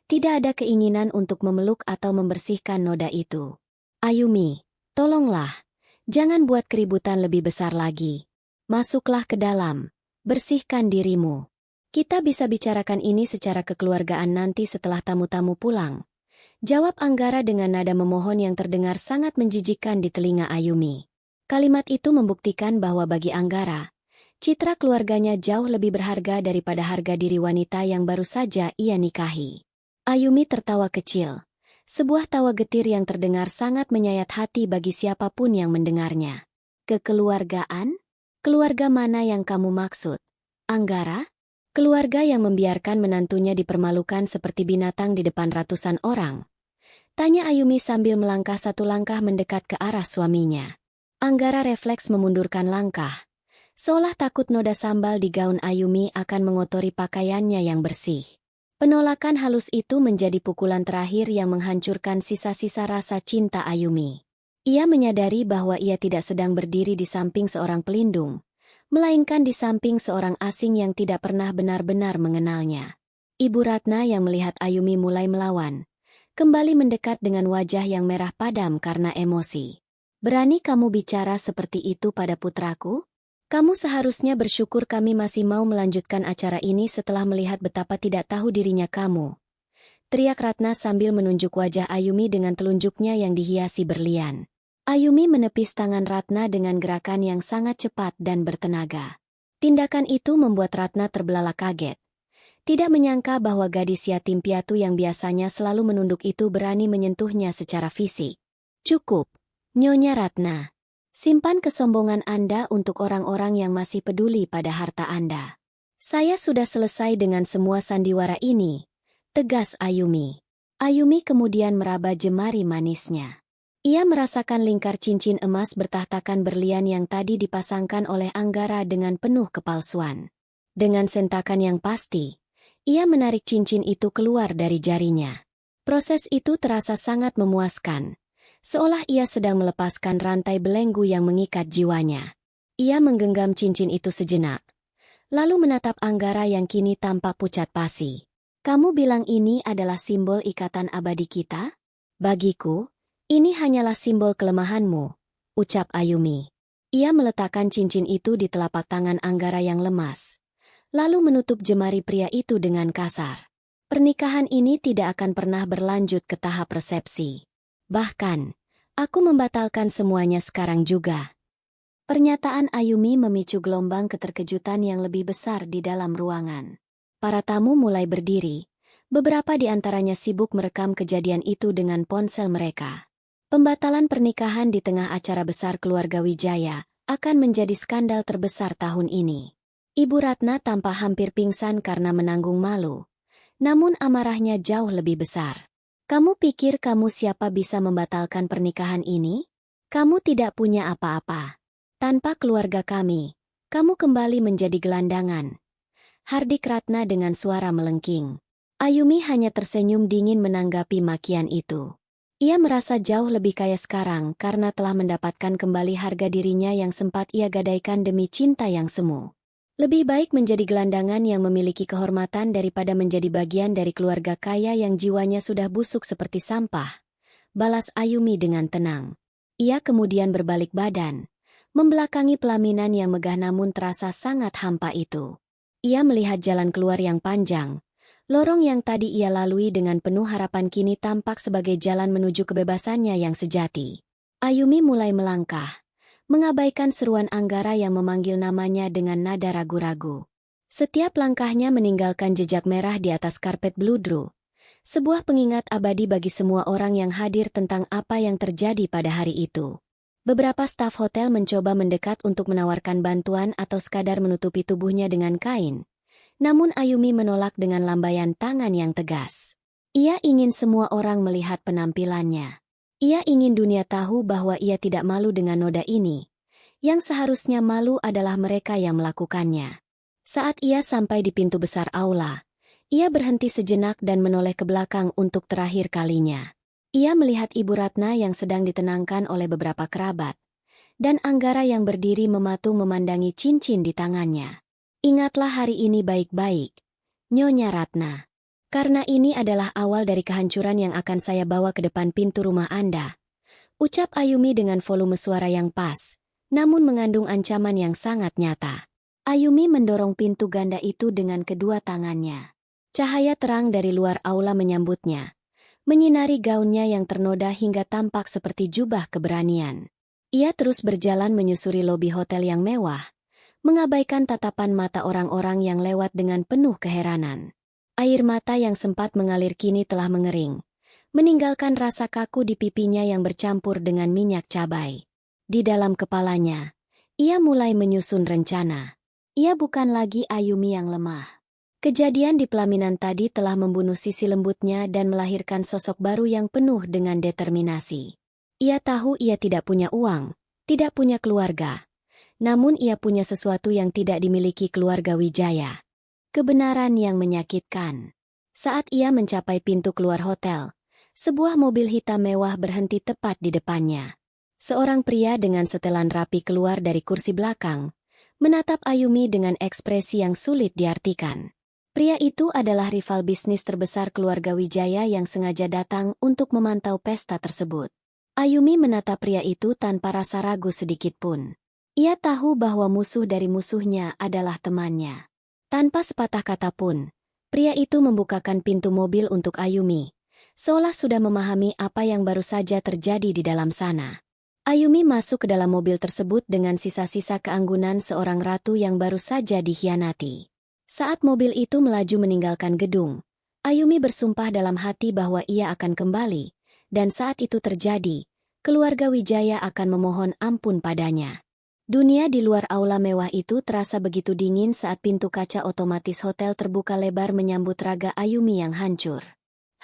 Speaker 1: tidak ada keinginan untuk memeluk atau membersihkan noda itu. Ayumi, tolonglah, jangan buat keributan lebih besar lagi. Masuklah ke dalam, bersihkan dirimu. Kita bisa bicarakan ini secara kekeluargaan nanti setelah tamu-tamu pulang. Jawab Anggara dengan nada memohon yang terdengar sangat menjijikkan di telinga Ayumi. Kalimat itu membuktikan bahwa bagi Anggara, citra keluarganya jauh lebih berharga daripada harga diri wanita yang baru saja ia nikahi. Ayumi tertawa kecil, sebuah tawa getir yang terdengar sangat menyayat hati bagi siapapun yang mendengarnya. Kekeluargaan? Keluarga mana yang kamu maksud? Anggara? Keluarga yang membiarkan menantunya dipermalukan seperti binatang di depan ratusan orang. Tanya Ayumi sambil melangkah satu langkah mendekat ke arah suaminya. Anggara refleks memundurkan langkah, seolah takut noda sambal di gaun Ayumi akan mengotori pakaiannya yang bersih. Penolakan halus itu menjadi pukulan terakhir yang menghancurkan sisa-sisa rasa cinta Ayumi. Ia menyadari bahwa ia tidak sedang berdiri di samping seorang pelindung, melainkan di samping seorang asing yang tidak pernah benar-benar mengenalnya. Ibu Ratna yang melihat Ayumi mulai melawan, kembali mendekat dengan wajah yang merah padam karena emosi. Berani kamu bicara seperti itu pada putraku? Kamu seharusnya bersyukur kami masih mau melanjutkan acara ini setelah melihat betapa tidak tahu dirinya kamu. Teriak Ratna sambil menunjuk wajah Ayumi dengan telunjuknya yang dihiasi berlian. Ayumi menepis tangan Ratna dengan gerakan yang sangat cepat dan bertenaga. Tindakan itu membuat Ratna terbelalak kaget. Tidak menyangka bahwa gadis yatim piatu yang biasanya selalu menunduk itu berani menyentuhnya secara fisik. Cukup, Nyonya Ratna. Simpan kesombongan Anda untuk orang-orang yang masih peduli pada harta Anda. Saya sudah selesai dengan semua sandiwara ini, tegas Ayumi. Ayumi kemudian meraba jemari manisnya. Ia merasakan lingkar cincin emas bertahtakan berlian yang tadi dipasangkan oleh Anggara dengan penuh kepalsuan. Dengan sentakan yang pasti, ia menarik cincin itu keluar dari jarinya. Proses itu terasa sangat memuaskan. Seolah ia sedang melepaskan rantai belenggu yang mengikat jiwanya. Ia menggenggam cincin itu sejenak, lalu menatap Anggara yang kini tampak pucat pasi. Kamu bilang ini adalah simbol ikatan abadi kita? Bagiku, ini hanyalah simbol kelemahanmu, ucap Ayumi. Ia meletakkan cincin itu di telapak tangan Anggara yang lemas, lalu menutup jemari pria itu dengan kasar. Pernikahan ini tidak akan pernah berlanjut ke tahap resepsi. Bahkan, aku membatalkan semuanya sekarang juga. Pernyataan Ayumi memicu gelombang keterkejutan yang lebih besar di dalam ruangan. Para tamu mulai berdiri, beberapa di antaranya sibuk merekam kejadian itu dengan ponsel mereka. Pembatalan pernikahan di tengah acara besar keluarga Wijaya akan menjadi skandal terbesar tahun ini. Ibu Ratna tampak hampir pingsan karena menanggung malu, namun amarahnya jauh lebih besar. Kamu pikir kamu siapa bisa membatalkan pernikahan ini? Kamu tidak punya apa-apa. Tanpa keluarga kami, kamu kembali menjadi gelandangan. Hardik Ratna dengan suara melengking. Ayumi hanya tersenyum dingin menanggapi makian itu. Ia merasa jauh lebih kaya sekarang karena telah mendapatkan kembali harga dirinya yang sempat ia gadaikan demi cinta yang semu. Lebih baik menjadi gelandangan yang memiliki kehormatan daripada menjadi bagian dari keluarga kaya yang jiwanya sudah busuk seperti sampah, balas Ayumi dengan tenang. Ia kemudian berbalik badan, membelakangi pelaminan yang megah namun terasa sangat hampa itu. Ia melihat jalan keluar yang panjang. Lorong yang tadi ia lalui dengan penuh harapan kini tampak sebagai jalan menuju kebebasannya yang sejati. Ayumi mulai melangkah, mengabaikan seruan Anggara yang memanggil namanya dengan nada ragu-ragu. Setiap langkahnya meninggalkan jejak merah di atas karpet bludru, sebuah pengingat abadi bagi semua orang yang hadir tentang apa yang terjadi pada hari itu. Beberapa staf hotel mencoba mendekat untuk menawarkan bantuan atau sekadar menutupi tubuhnya dengan kain. Namun Ayumi menolak dengan lambaian tangan yang tegas. Ia ingin semua orang melihat penampilannya. Ia ingin dunia tahu bahwa ia tidak malu dengan noda ini. Yang seharusnya malu adalah mereka yang melakukannya. Saat ia sampai di pintu besar aula, ia berhenti sejenak dan menoleh ke belakang untuk terakhir kalinya. Ia melihat Ibu Ratna yang sedang ditenangkan oleh beberapa kerabat, dan Anggara yang berdiri mematung memandangi cincin di tangannya. Ingatlah hari ini baik-baik, Nyonya Ratna. Karena ini adalah awal dari kehancuran yang akan saya bawa ke depan pintu rumah Anda. Ucap Ayumi dengan volume suara yang pas, namun mengandung ancaman yang sangat nyata. Ayumi mendorong pintu ganda itu dengan kedua tangannya. Cahaya terang dari luar aula menyambutnya, menyinari gaunnya yang ternoda hingga tampak seperti jubah keberanian. Ia terus berjalan menyusuri lobi hotel yang mewah, mengabaikan tatapan mata orang-orang yang lewat dengan penuh keheranan. Air mata yang sempat mengalir kini telah mengering, meninggalkan rasa kaku di pipinya yang bercampur dengan minyak cabai. Di dalam kepalanya, ia mulai menyusun rencana. Ia bukan lagi Ayumi yang lemah. Kejadian di pelaminan tadi telah membunuh sisi lembutnya dan melahirkan sosok baru yang penuh dengan determinasi. Ia tahu ia tidak punya uang, tidak punya keluarga. Namun ia punya sesuatu yang tidak dimiliki keluarga Wijaya. Kebenaran yang menyakitkan. Saat ia mencapai pintu keluar hotel, sebuah mobil hitam mewah berhenti tepat di depannya. Seorang pria dengan setelan rapi keluar dari kursi belakang, menatap Ayumi dengan ekspresi yang sulit diartikan. Pria itu adalah rival bisnis terbesar keluarga Wijaya yang sengaja datang untuk memantau pesta tersebut. Ayumi menatap pria itu tanpa rasa ragu sedikit pun. Ia tahu bahwa musuh dari musuhnya adalah temannya. Tanpa sepatah kata pun, pria itu membukakan pintu mobil untuk Ayumi, seolah sudah memahami apa yang baru saja terjadi di dalam sana. Ayumi masuk ke dalam mobil tersebut dengan sisa-sisa keanggunan seorang ratu yang baru saja dikhianati. Saat mobil itu melaju meninggalkan gedung, Ayumi bersumpah dalam hati bahwa ia akan kembali, dan saat itu terjadi, keluarga Wijaya akan memohon ampun padanya. Dunia di luar aula mewah itu terasa begitu dingin saat pintu kaca otomatis hotel terbuka lebar menyambut raga Ayumi yang hancur.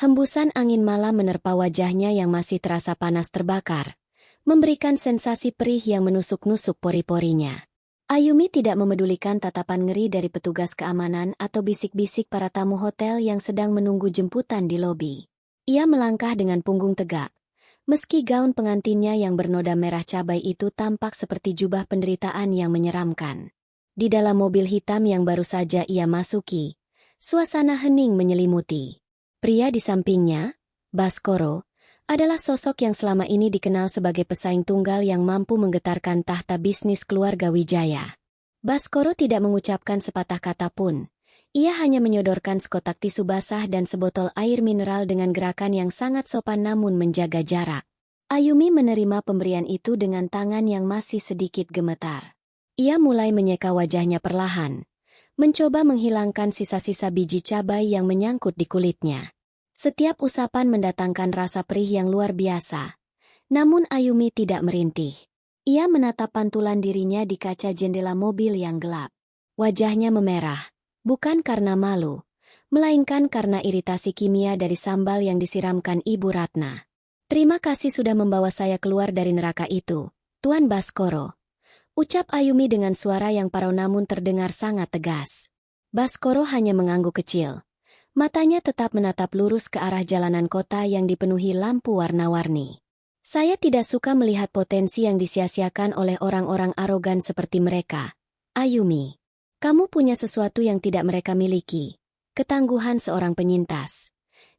Speaker 1: Hembusan angin malam menerpa wajahnya yang masih terasa panas terbakar, memberikan sensasi perih yang menusuk-nusuk pori-porinya. Ayumi tidak memedulikan tatapan ngeri dari petugas keamanan atau bisik-bisik para tamu hotel yang sedang menunggu jemputan di lobi. Ia melangkah dengan punggung tegak, meski gaun pengantinnya yang bernoda merah cabai itu tampak seperti jubah penderitaan yang menyeramkan. Di dalam mobil hitam yang baru saja ia masuki, suasana hening menyelimuti. Pria di sampingnya, Baskoro, adalah sosok yang selama ini dikenal sebagai pesaing tunggal yang mampu menggetarkan tahta bisnis keluarga Wijaya. Baskoro tidak mengucapkan sepatah kata pun. Ia hanya menyodorkan sekotak tisu basah dan sebotol air mineral dengan gerakan yang sangat sopan namun menjaga jarak. Ayumi menerima pemberian itu dengan tangan yang masih sedikit gemetar. Ia mulai menyeka wajahnya perlahan, mencoba menghilangkan sisa-sisa biji cabai yang menyangkut di kulitnya. Setiap usapan mendatangkan rasa perih yang luar biasa. Namun Ayumi tidak merintih. Ia menatap pantulan dirinya di kaca jendela mobil yang gelap. Wajahnya memerah. Bukan karena malu, melainkan karena iritasi kimia dari sambal yang disiramkan Ibu Ratna. "Terima kasih sudah membawa saya keluar dari neraka itu, Tuan Baskoro," ucap Ayumi dengan suara yang parau namun terdengar sangat tegas. Baskoro hanya mengangguk kecil. Matanya tetap menatap lurus ke arah jalanan kota yang dipenuhi lampu warna-warni. "Saya tidak suka melihat potensi yang disia-siakan oleh orang-orang arogan seperti mereka, Ayumi. Kamu punya sesuatu yang tidak mereka miliki, ketangguhan seorang penyintas,"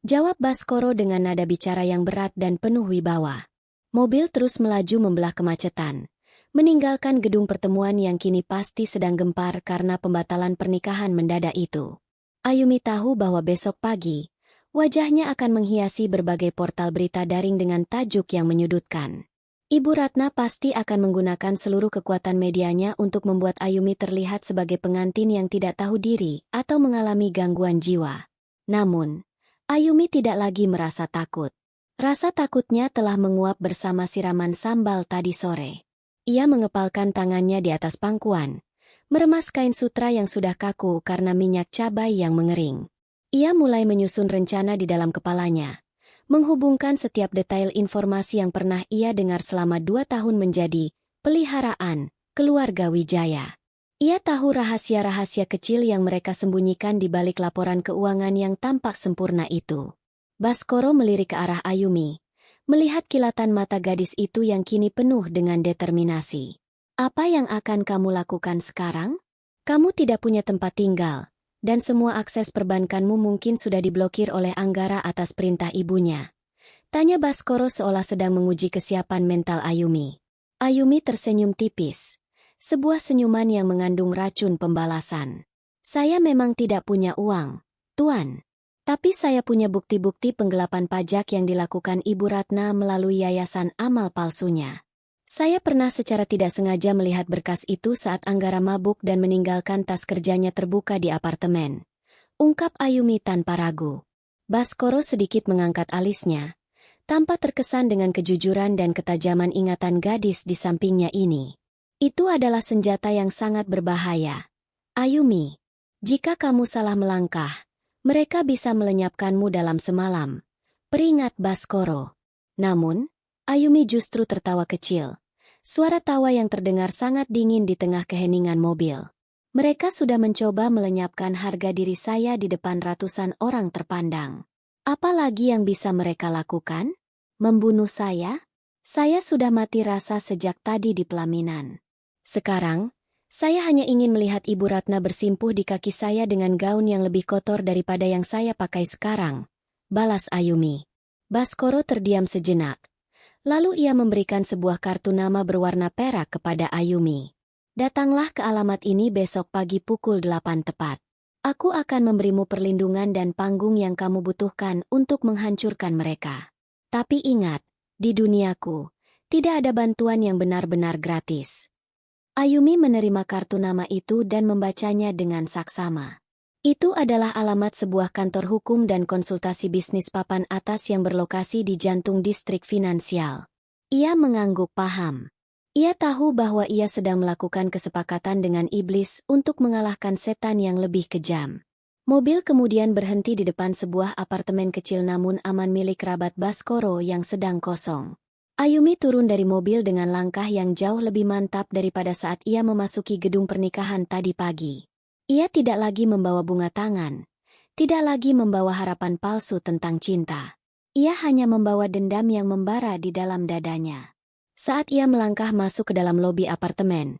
Speaker 1: jawab Baskoro dengan nada bicara yang berat dan penuh wibawa. Mobil terus melaju membelah kemacetan, meninggalkan gedung pertemuan yang kini pasti sedang gempar karena pembatalan pernikahan mendadak itu. Ayumi tahu bahwa besok pagi, wajahnya akan menghiasi berbagai portal berita daring dengan tajuk yang menyudutkan. Ibu Ratna pasti akan menggunakan seluruh kekuatan medianya untuk membuat Ayumi terlihat sebagai pengantin yang tidak tahu diri atau mengalami gangguan jiwa. Namun, Ayumi tidak lagi merasa takut. Rasa takutnya telah menguap bersama siraman sambal tadi sore. Ia mengepalkan tangannya di atas pangkuan, meremas kain sutra yang sudah kaku karena minyak cabai yang mengering. Ia mulai menyusun rencana di dalam kepalanya, menghubungkan setiap detail informasi yang pernah ia dengar selama 2 tahun menjadi peliharaan keluarga Wijaya. Ia tahu rahasia-rahasia kecil yang mereka sembunyikan di balik laporan keuangan yang tampak sempurna itu. Baskoro melirik ke arah Ayumi, melihat kilatan mata gadis itu yang kini penuh dengan determinasi. "Apa yang akan kamu lakukan sekarang? Kamu tidak punya tempat tinggal, dan semua akses perbankanmu mungkin sudah diblokir oleh Anggara atas perintah ibunya," tanya Baskoro seolah sedang menguji kesiapan mental Ayumi. Ayumi tersenyum tipis, sebuah senyuman yang mengandung racun pembalasan. "Saya memang tidak punya uang, Tuan. Tapi saya punya bukti-bukti penggelapan pajak yang dilakukan Ibu Ratna melalui yayasan amal palsunya. Saya pernah secara tidak sengaja melihat berkas itu saat Anggara mabuk dan meninggalkan tas kerjanya terbuka di apartemen," ungkap Ayumi tanpa ragu. Baskoro sedikit mengangkat alisnya, tanpa terkesan dengan kejujuran dan ketajaman ingatan gadis di sampingnya ini. "Itu adalah senjata yang sangat berbahaya, Ayumi. Jika kamu salah melangkah, mereka bisa melenyapkanmu dalam semalam," peringat Baskoro. Namun, Ayumi justru tertawa kecil. Suara tawa yang terdengar sangat dingin di tengah keheningan mobil. "Mereka sudah mencoba melenyapkan harga diri saya di depan ratusan orang terpandang. Apa lagi yang bisa mereka lakukan? Membunuh saya? Saya sudah mati rasa sejak tadi di pelaminan. Sekarang, saya hanya ingin melihat Ibu Ratna bersimpuh di kaki saya dengan gaun yang lebih kotor daripada yang saya pakai sekarang," balas Ayumi. Baskoro terdiam sejenak, Lalu ia memberikan sebuah kartu nama berwarna perak kepada Ayumi. Datanglah ke alamat ini besok pagi pukul 8 tepat. Aku akan memberimu perlindungan dan panggung yang kamu butuhkan untuk menghancurkan mereka. Tapi ingat, di duniaku, tidak ada bantuan yang benar-benar gratis. Ayumi menerima kartu nama itu dan membacanya dengan saksama. Itu adalah alamat sebuah kantor hukum dan konsultasi bisnis papan atas yang berlokasi di jantung distrik finansial. Ia mengangguk paham. Ia tahu bahwa ia sedang melakukan kesepakatan dengan iblis untuk mengalahkan setan yang lebih kejam. Mobil kemudian berhenti di depan sebuah apartemen kecil namun aman milik kerabat Baskoro yang sedang kosong. Ayumi turun dari mobil dengan langkah yang jauh lebih mantap daripada saat ia memasuki gedung pernikahan tadi pagi. Ia tidak lagi membawa bunga tangan, tidak lagi membawa harapan palsu tentang cinta. Ia hanya membawa dendam yang membara di dalam dadanya. Saat ia melangkah masuk ke dalam lobi apartemen,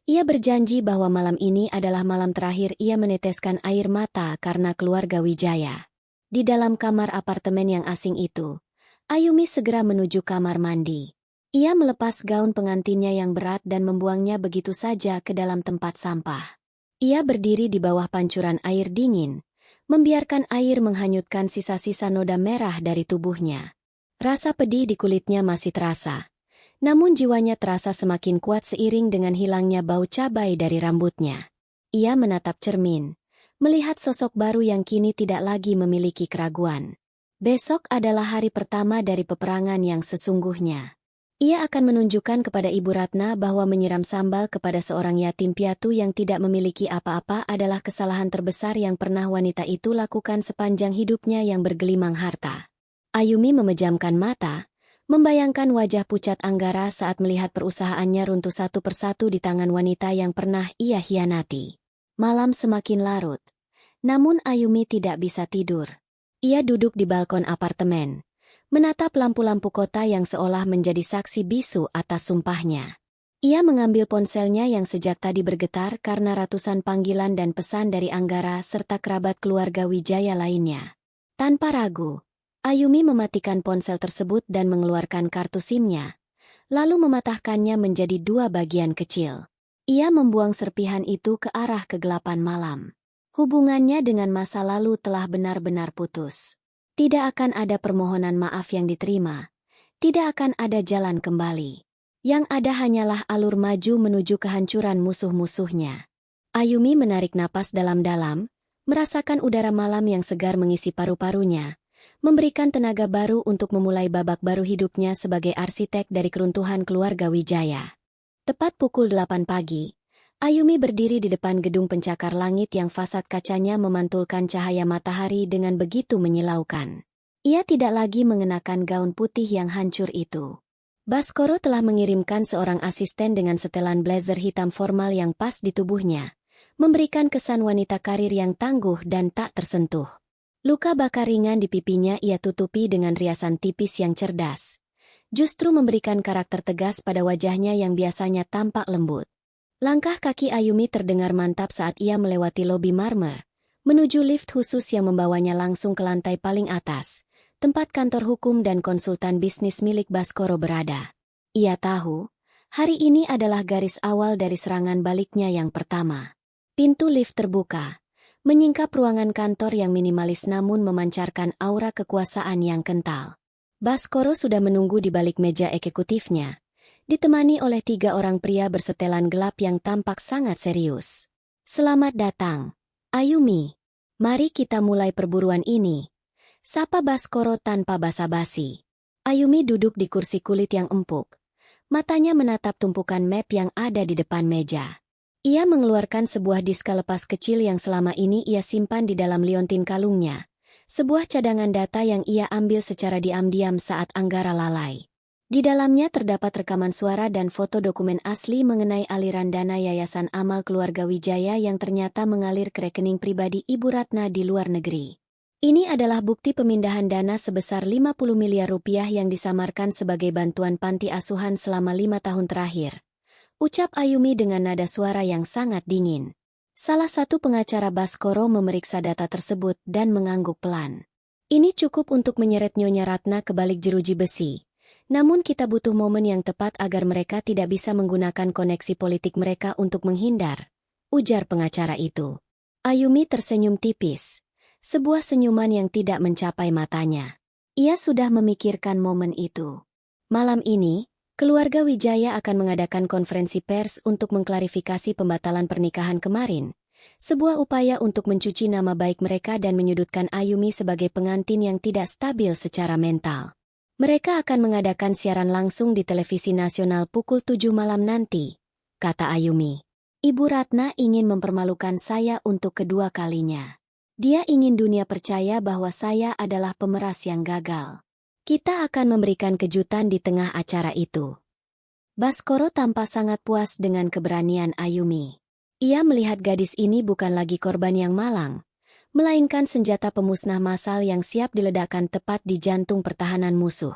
Speaker 1: ia berjanji bahwa malam ini adalah malam terakhir ia meneteskan air mata karena keluarga Wijaya. Di dalam kamar apartemen yang asing itu, Ayumi segera menuju kamar mandi. Ia melepas gaun pengantinnya yang berat dan membuangnya begitu saja ke dalam tempat sampah. Ia berdiri di bawah pancuran air dingin, membiarkan air menghanyutkan sisa-sisa noda merah dari tubuhnya. Rasa pedih di kulitnya masih terasa, namun jiwanya terasa semakin kuat seiring dengan hilangnya bau cabai dari rambutnya. Ia menatap cermin, melihat sosok baru yang kini tidak lagi memiliki keraguan. Besok adalah hari pertama dari peperangan yang sesungguhnya. Ia akan menunjukkan kepada Ibu Ratna bahwa menyiram sambal kepada seorang yatim piatu yang tidak memiliki apa-apa adalah kesalahan terbesar yang pernah wanita itu lakukan sepanjang hidupnya yang bergelimang harta. Ayumi memejamkan mata, membayangkan wajah pucat Anggara saat melihat perusahaannya runtuh satu persatu di tangan wanita yang pernah ia hianati. Malam semakin larut, namun Ayumi tidak bisa tidur. Ia duduk di balkon apartemen, menatap lampu-lampu kota yang seolah menjadi saksi bisu atas sumpahnya. Ia mengambil ponselnya yang sejak tadi bergetar karena ratusan panggilan dan pesan dari Anggara serta kerabat keluarga Wijaya lainnya. Tanpa ragu, Ayumi mematikan ponsel tersebut dan mengeluarkan kartu SIM-nya, lalu mematahkannya menjadi dua bagian kecil. Ia membuang serpihan itu ke arah kegelapan malam. Hubungannya dengan masa lalu telah benar-benar putus. Tidak akan ada permohonan maaf yang diterima. Tidak akan ada jalan kembali. Yang ada hanyalah alur maju menuju kehancuran musuh-musuhnya. Ayumi menarik napas dalam-dalam, merasakan udara malam yang segar mengisi paru-parunya, memberikan tenaga baru untuk memulai babak baru hidupnya sebagai arsitek dari keruntuhan keluarga Wijaya. Tepat pukul 8 pagi, Ayumi berdiri di depan gedung pencakar langit yang fasad kacanya memantulkan cahaya matahari dengan begitu menyilaukan. Ia tidak lagi mengenakan gaun putih yang hancur itu. Baskoro telah mengirimkan seorang asisten dengan setelan blazer hitam formal yang pas di tubuhnya, memberikan kesan wanita karir yang tangguh dan tak tersentuh. Luka bakar ringan di pipinya ia tutupi dengan riasan tipis yang cerdas, justru memberikan karakter tegas pada wajahnya yang biasanya tampak lembut. Langkah kaki Ayumi terdengar mantap saat ia melewati lobi marmer, menuju lift khusus yang membawanya langsung ke lantai paling atas, tempat kantor hukum dan konsultan bisnis milik Baskoro berada. Ia tahu, hari ini adalah garis awal dari serangan baliknya yang pertama. Pintu lift terbuka, menyingkap ruangan kantor yang minimalis namun memancarkan aura kekuasaan yang kental. Baskoro sudah menunggu di balik meja eksekutifnya, ditemani oleh 3 orang pria bersetelan gelap yang tampak sangat serius. Selamat datang, Ayumi. Mari kita mulai perburuan ini, sapa Baskoro tanpa basa-basi. Ayumi duduk di kursi kulit yang empuk, matanya menatap tumpukan map yang ada di depan meja. Ia mengeluarkan sebuah diska lepas kecil yang selama ini ia simpan di dalam liontin kalungnya, sebuah cadangan data yang ia ambil secara diam-diam saat Anggara lalai. Di dalamnya terdapat rekaman suara dan foto dokumen asli mengenai aliran dana Yayasan Amal Keluarga Wijaya yang ternyata mengalir ke rekening pribadi Ibu Ratna di luar negeri. Ini adalah bukti pemindahan dana sebesar 50 miliar rupiah yang disamarkan sebagai bantuan panti asuhan selama 5 tahun terakhir, ucap Ayumi dengan nada suara yang sangat dingin. Salah satu pengacara Baskoro memeriksa data tersebut dan mengangguk pelan. Ini cukup untuk menyeret Nyonya Ratna ke balik jeruji besi, Namun kita butuh momen yang tepat agar mereka tidak bisa menggunakan koneksi politik mereka untuk menghindar, ujar pengacara itu. Ayumi tersenyum tipis, sebuah senyuman yang tidak mencapai matanya. Ia sudah memikirkan momen itu. Malam ini, keluarga Wijaya akan mengadakan konferensi pers untuk mengklarifikasi pembatalan pernikahan kemarin. Sebuah upaya untuk mencuci nama baik mereka dan menyudutkan Ayumi sebagai pengantin yang tidak stabil secara mental. Mereka akan mengadakan siaran langsung di televisi nasional pukul 7 malam nanti, kata Ayumi. Ibu Ratna ingin mempermalukan saya untuk kedua kalinya. Dia ingin dunia percaya bahwa saya adalah pemeras yang gagal. Kita akan memberikan kejutan di tengah acara itu. Baskoro tampak sangat puas dengan keberanian Ayumi. Ia melihat gadis ini bukan lagi korban yang malang, melainkan senjata pemusnah massal yang siap diledakkan tepat di jantung pertahanan musuh.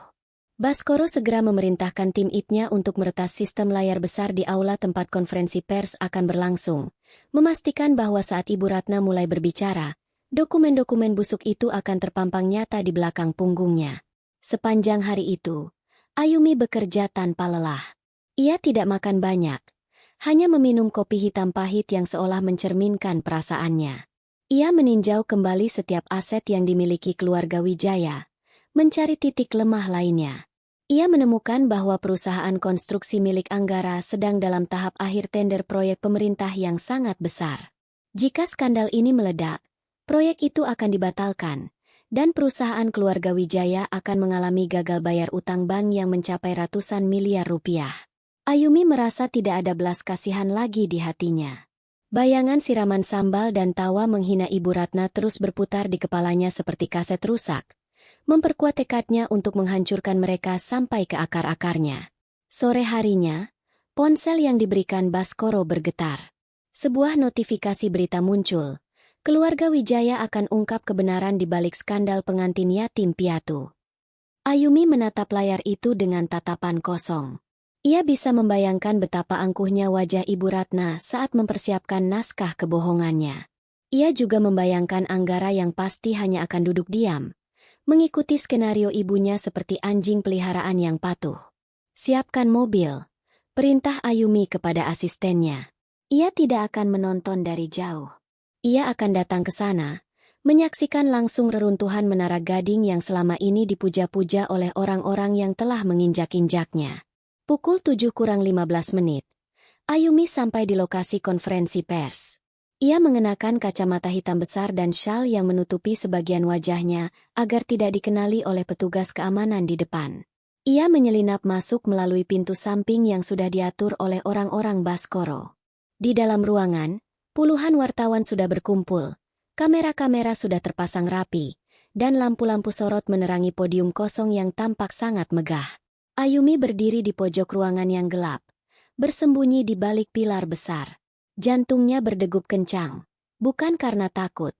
Speaker 1: Baskoro segera memerintahkan tim IT-nya untuk meretas sistem layar besar di aula tempat konferensi pers akan berlangsung, memastikan bahwa saat Ibu Ratna mulai berbicara, dokumen-dokumen busuk itu akan terpampang nyata di belakang punggungnya. Sepanjang hari itu, Ayumi bekerja tanpa lelah. Ia tidak makan banyak, hanya meminum kopi hitam pahit yang seolah mencerminkan perasaannya. Ia meninjau kembali setiap aset yang dimiliki keluarga Wijaya, mencari titik lemah lainnya. Ia menemukan bahwa perusahaan konstruksi milik Anggara sedang dalam tahap akhir tender proyek pemerintah yang sangat besar. Jika skandal ini meledak, proyek itu akan dibatalkan, dan perusahaan keluarga Wijaya akan mengalami gagal bayar utang bank yang mencapai ratusan miliar rupiah. Ayumi merasa tidak ada belas kasihan lagi di hatinya. Bayangan siraman sambal dan tawa menghina Ibu Ratna terus berputar di kepalanya seperti kaset rusak, memperkuat tekadnya untuk menghancurkan mereka sampai ke akar-akarnya. Sore harinya, ponsel yang diberikan Baskoro bergetar. Sebuah notifikasi berita muncul. Keluarga Wijaya akan ungkap kebenaran di balik skandal pengantin yatim piatu. Ayumi menatap layar itu dengan tatapan kosong. Ia bisa membayangkan betapa angkuhnya wajah Ibu Ratna saat mempersiapkan naskah kebohongannya. Ia juga membayangkan Anggara yang pasti hanya akan duduk diam, mengikuti skenario ibunya seperti anjing peliharaan yang patuh. Siapkan mobil, perintah Ayumi kepada asistennya. Ia tidak akan menonton dari jauh. Ia akan datang ke sana, menyaksikan langsung reruntuhan Menara Gading yang selama ini dipuja-puja oleh orang-orang yang telah menginjak-injaknya. Pukul 7:15, Ayumi sampai di lokasi konferensi pers. Ia mengenakan kacamata hitam besar dan syal yang menutupi sebagian wajahnya agar tidak dikenali oleh petugas keamanan di depan. Ia menyelinap masuk melalui pintu samping yang sudah diatur oleh orang-orang Baskoro. Di dalam ruangan, puluhan wartawan sudah berkumpul, kamera-kamera sudah terpasang rapi, dan lampu-lampu sorot menerangi podium kosong yang tampak sangat megah. Ayumi berdiri di pojok ruangan yang gelap, bersembunyi di balik pilar besar. Jantungnya berdegup kencang, bukan karena takut,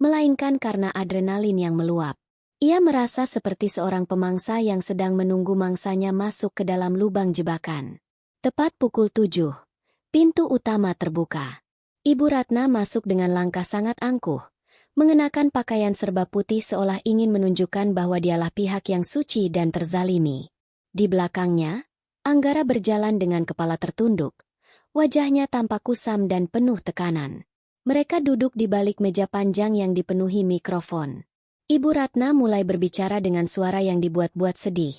Speaker 1: melainkan karena adrenalin yang meluap. Ia merasa seperti seorang pemangsa yang sedang menunggu mangsanya masuk ke dalam lubang jebakan. Tepat pukul 7, pintu utama terbuka. Ibu Ratna masuk dengan langkah sangat angkuh, mengenakan pakaian serba putih seolah ingin menunjukkan bahwa dialah pihak yang suci dan terzalimi. Di belakangnya, Anggara berjalan dengan kepala tertunduk. Wajahnya tampak kusam dan penuh tekanan. Mereka duduk di balik meja panjang yang dipenuhi mikrofon. Ibu Ratna mulai berbicara dengan suara yang dibuat-buat sedih,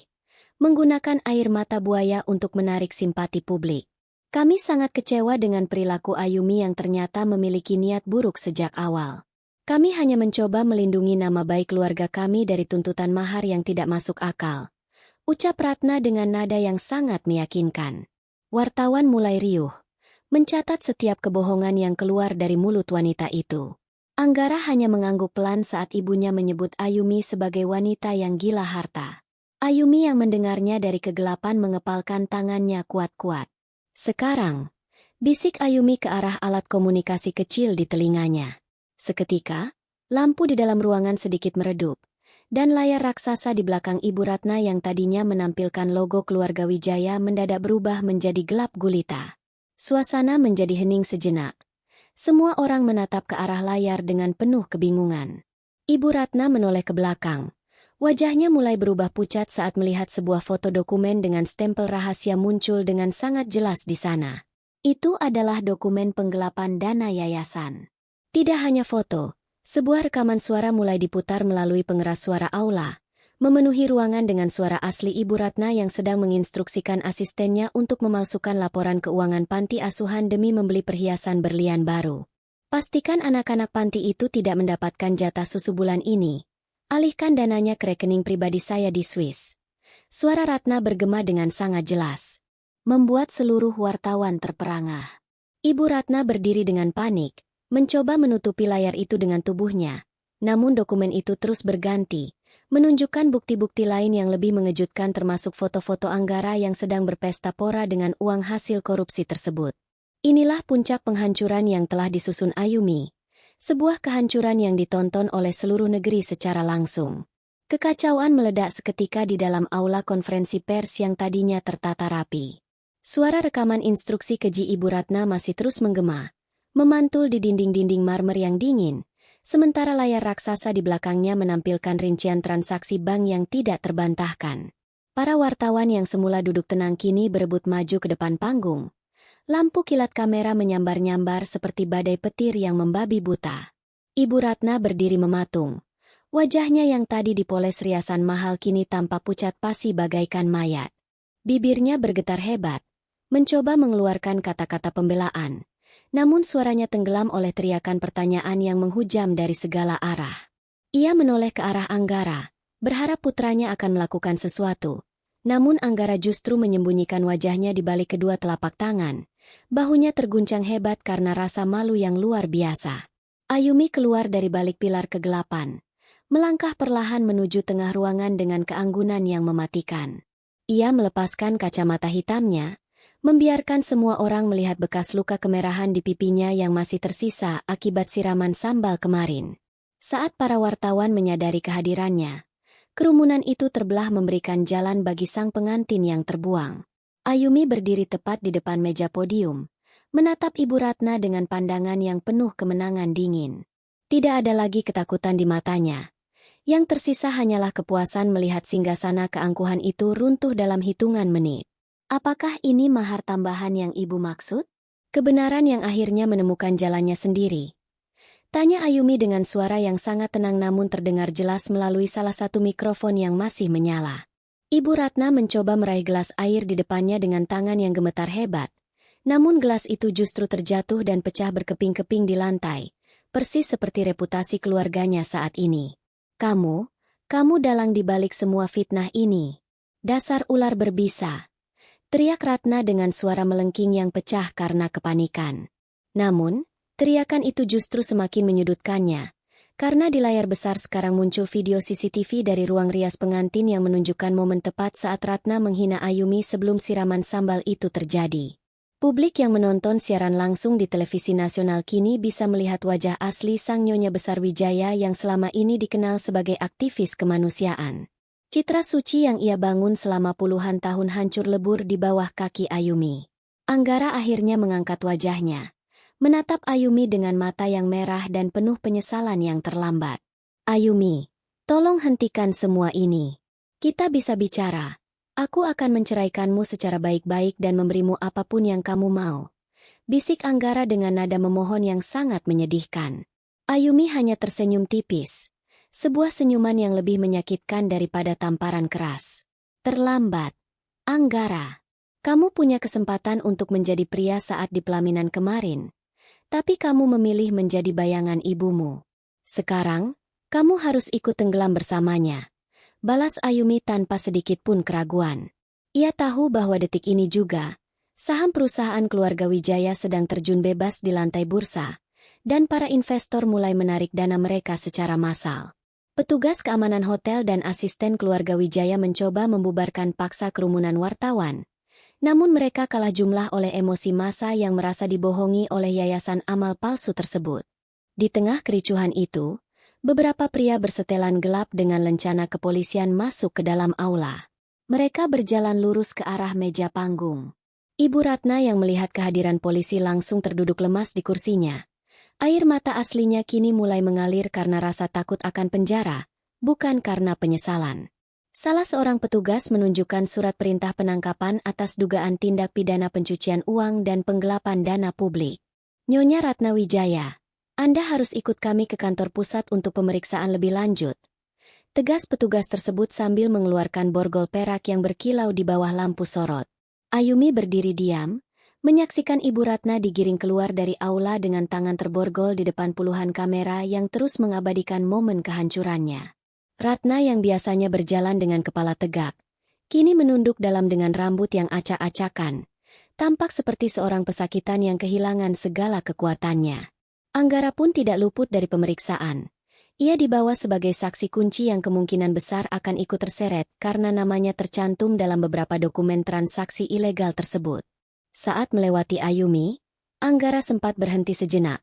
Speaker 1: menggunakan air mata buaya untuk menarik simpati publik. Kami sangat kecewa dengan perilaku Ayumi yang ternyata memiliki niat buruk sejak awal. Kami hanya mencoba melindungi nama baik keluarga kami dari tuntutan mahar yang tidak masuk akal, ucap Ratna dengan nada yang sangat meyakinkan. Wartawan mulai riuh, mencatat setiap kebohongan yang keluar dari mulut wanita itu. Anggara hanya mengangguk pelan saat ibunya menyebut Ayumi sebagai wanita yang gila harta. Ayumi yang mendengarnya dari kegelapan mengepalkan tangannya kuat-kuat. Sekarang, bisik Ayumi ke arah alat komunikasi kecil di telinganya. Seketika, lampu di dalam ruangan sedikit meredup, dan layar raksasa di belakang Ibu Ratna yang tadinya menampilkan logo keluarga Wijaya mendadak berubah menjadi gelap gulita. Suasana menjadi hening sejenak. Semua orang menatap ke arah layar dengan penuh kebingungan. Ibu Ratna menoleh ke belakang, Wajahnya mulai berubah pucat saat melihat sebuah foto dokumen dengan stempel rahasia muncul dengan sangat jelas di sana. Itu adalah dokumen penggelapan dana yayasan. Tidak hanya foto, sebuah rekaman suara mulai diputar melalui pengeras suara aula, memenuhi ruangan dengan suara asli Ibu Ratna yang sedang menginstruksikan asistennya untuk memalsukan laporan keuangan panti asuhan demi membeli perhiasan berlian baru. Pastikan anak-anak panti itu tidak mendapatkan jatah susu bulan ini. Alihkan dananya ke rekening pribadi saya di Swiss. Suara Ratna bergema dengan sangat jelas, membuat seluruh wartawan terperangah. Ibu Ratna berdiri dengan panik, mencoba menutupi layar itu dengan tubuhnya. Namun dokumen itu terus berganti, menunjukkan bukti-bukti lain yang lebih mengejutkan termasuk foto-foto Anggara yang sedang berpesta pora dengan uang hasil korupsi tersebut. Inilah puncak penghancuran yang telah disusun Ayumi. Sebuah kehancuran yang ditonton oleh seluruh negeri secara langsung. Kekacauan meledak seketika di dalam aula konferensi pers yang tadinya tertata rapi. Suara rekaman instruksi keji Ibu Ratna masih terus menggema, memantul di dinding-dinding marmer yang dingin, sementara layar raksasa di belakangnya menampilkan rincian transaksi bank yang tidak terbantahkan. Para wartawan yang semula duduk tenang kini berebut maju ke depan panggung. Lampu kilat kamera menyambar-nyambar seperti badai petir yang membabi buta. Ibu Ratna berdiri mematung. Wajahnya yang tadi dipoles riasan mahal kini tampak pucat pasi bagaikan mayat. Bibirnya bergetar hebat, mencoba mengeluarkan kata-kata pembelaan. Namun suaranya tenggelam oleh teriakan pertanyaan yang menghujam dari segala arah. Ia menoleh ke arah Anggara, berharap putranya akan melakukan sesuatu. Namun Anggara justru menyembunyikan wajahnya di balik kedua telapak tangan. Bahunya terguncang hebat karena rasa malu yang luar biasa. Ayumi keluar dari balik pilar kegelapan, melangkah perlahan menuju tengah ruangan dengan keanggunan yang mematikan. Ia melepaskan kacamata hitamnya, membiarkan semua orang melihat bekas luka kemerahan di pipinya yang masih tersisa akibat siraman sambal kemarin. Saat para wartawan menyadari kehadirannya, kerumunan itu terbelah memberikan jalan bagi sang pengantin yang terbuang. Ayumi berdiri tepat di depan meja podium, menatap Ibu Ratna dengan pandangan yang penuh kemenangan dingin. Tidak ada lagi ketakutan di matanya. Yang tersisa hanyalah kepuasan melihat singgasana keangkuhan itu runtuh dalam hitungan menit. Apakah ini mahar tambahan yang Ibu maksud? Kebenaran yang akhirnya menemukan jalannya sendiri. Tanya Ayumi dengan suara yang sangat tenang namun terdengar jelas melalui salah satu mikrofon yang masih menyala. Ibu Ratna mencoba meraih gelas air di depannya dengan tangan yang gemetar hebat. Namun gelas itu justru terjatuh dan pecah berkeping-keping di lantai, persis seperti reputasi keluarganya saat ini. Kamu dalang di balik semua fitnah ini. Dasar ular berbisa. Teriak Ratna dengan suara melengking yang pecah karena kepanikan. Namun, teriakan itu justru semakin menyudutkannya. Karena di layar besar sekarang muncul video CCTV dari ruang rias pengantin yang menunjukkan momen tepat saat Ratna menghina Ayumi sebelum siraman sambal itu terjadi. Publik yang menonton siaran langsung di televisi nasional kini bisa melihat wajah asli sang Nyonya Besar Wijaya yang selama ini dikenal sebagai aktivis kemanusiaan. Citra suci yang ia bangun selama puluhan tahun hancur lebur di bawah kaki Ayumi. Anggara akhirnya mengangkat wajahnya, menatap Ayumi dengan mata yang merah dan penuh penyesalan yang terlambat. Ayumi, tolong hentikan semua ini. Kita bisa bicara. Aku akan menceraikanmu secara baik-baik dan memberimu apapun yang kamu mau. Bisik Anggara dengan nada memohon yang sangat menyedihkan. Ayumi hanya tersenyum tipis. Sebuah senyuman yang lebih menyakitkan daripada tamparan keras. Terlambat. Anggara, kamu punya kesempatan untuk menjadi pria saat di pelaminan kemarin. Tapi kamu memilih menjadi bayangan ibumu. Sekarang, kamu harus ikut tenggelam bersamanya. Balas Ayumi tanpa sedikit pun keraguan. Ia tahu bahwa detik ini juga, saham perusahaan keluarga Wijaya sedang terjun bebas di lantai bursa, dan para investor mulai menarik dana mereka secara massal. Petugas keamanan hotel dan asisten keluarga Wijaya mencoba membubarkan paksa kerumunan wartawan. Namun mereka kalah jumlah oleh emosi massa yang merasa dibohongi oleh yayasan amal palsu tersebut. Di tengah kericuhan itu, beberapa pria bersetelan gelap dengan lencana kepolisian masuk ke dalam aula. Mereka berjalan lurus ke arah meja panggung. Ibu Ratna yang melihat kehadiran polisi langsung terduduk lemas di kursinya. Air mata aslinya kini mulai mengalir karena rasa takut akan penjara, bukan karena penyesalan. Salah seorang petugas menunjukkan surat perintah penangkapan atas dugaan tindak pidana pencucian uang dan penggelapan dana publik. Nyonya Ratna Wijaya, Anda harus ikut kami ke kantor pusat untuk pemeriksaan lebih lanjut. Tegas petugas tersebut sambil mengeluarkan borgol perak yang berkilau di bawah lampu sorot. Ayumi berdiri diam, menyaksikan Ibu Ratna digiring keluar dari aula dengan tangan terborgol di depan puluhan kamera yang terus mengabadikan momen kehancurannya. Ratna yang biasanya berjalan dengan kepala tegak, kini menunduk dalam dengan rambut yang acak-acakan. Tampak seperti seorang pesakitan yang kehilangan segala kekuatannya. Anggara pun tidak luput dari pemeriksaan. Ia dibawa sebagai saksi kunci yang kemungkinan besar akan ikut terseret karena namanya tercantum dalam beberapa dokumen transaksi ilegal tersebut. Saat melewati Ayumi, Anggara sempat berhenti sejenak,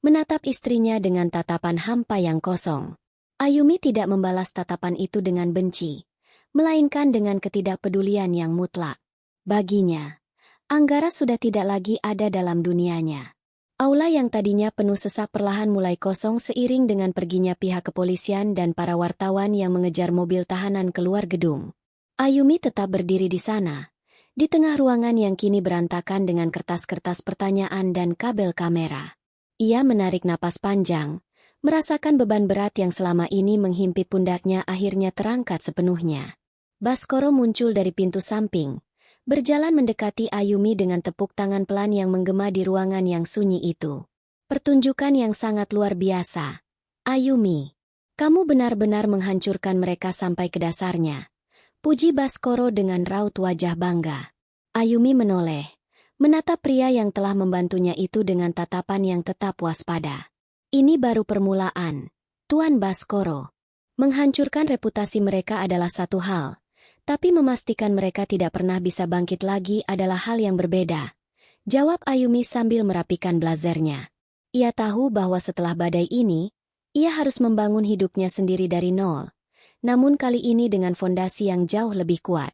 Speaker 1: menatap istrinya dengan tatapan hampa yang kosong. Ayumi tidak membalas tatapan itu dengan benci, melainkan dengan ketidakpedulian yang mutlak. Baginya, Anggara sudah tidak lagi ada dalam dunianya. Aula yang tadinya penuh sesak perlahan mulai kosong seiring dengan perginya pihak kepolisian dan para wartawan yang mengejar mobil tahanan keluar gedung. Ayumi tetap berdiri di sana, di tengah ruangan yang kini berantakan dengan kertas-kertas pertanyaan dan kabel kamera. Ia menarik napas panjang, merasakan beban berat yang selama ini menghimpit pundaknya akhirnya terangkat sepenuhnya. Baskoro muncul dari pintu samping, berjalan mendekati Ayumi dengan tepuk tangan pelan yang menggema di ruangan yang sunyi itu. Pertunjukan yang sangat luar biasa. Ayumi, kamu benar-benar menghancurkan mereka sampai ke dasarnya. Puji Baskoro dengan raut wajah bangga. Ayumi menoleh, menatap pria yang telah membantunya itu dengan tatapan yang tetap waspada. Ini baru permulaan, Tuan Baskoro. Menghancurkan reputasi mereka adalah satu hal, tapi memastikan mereka tidak pernah bisa bangkit lagi adalah hal yang berbeda. Jawab Ayumi sambil merapikan blazernya. Ia tahu bahwa setelah badai ini, ia harus membangun hidupnya sendiri dari nol. Namun kali ini dengan fondasi yang jauh lebih kuat.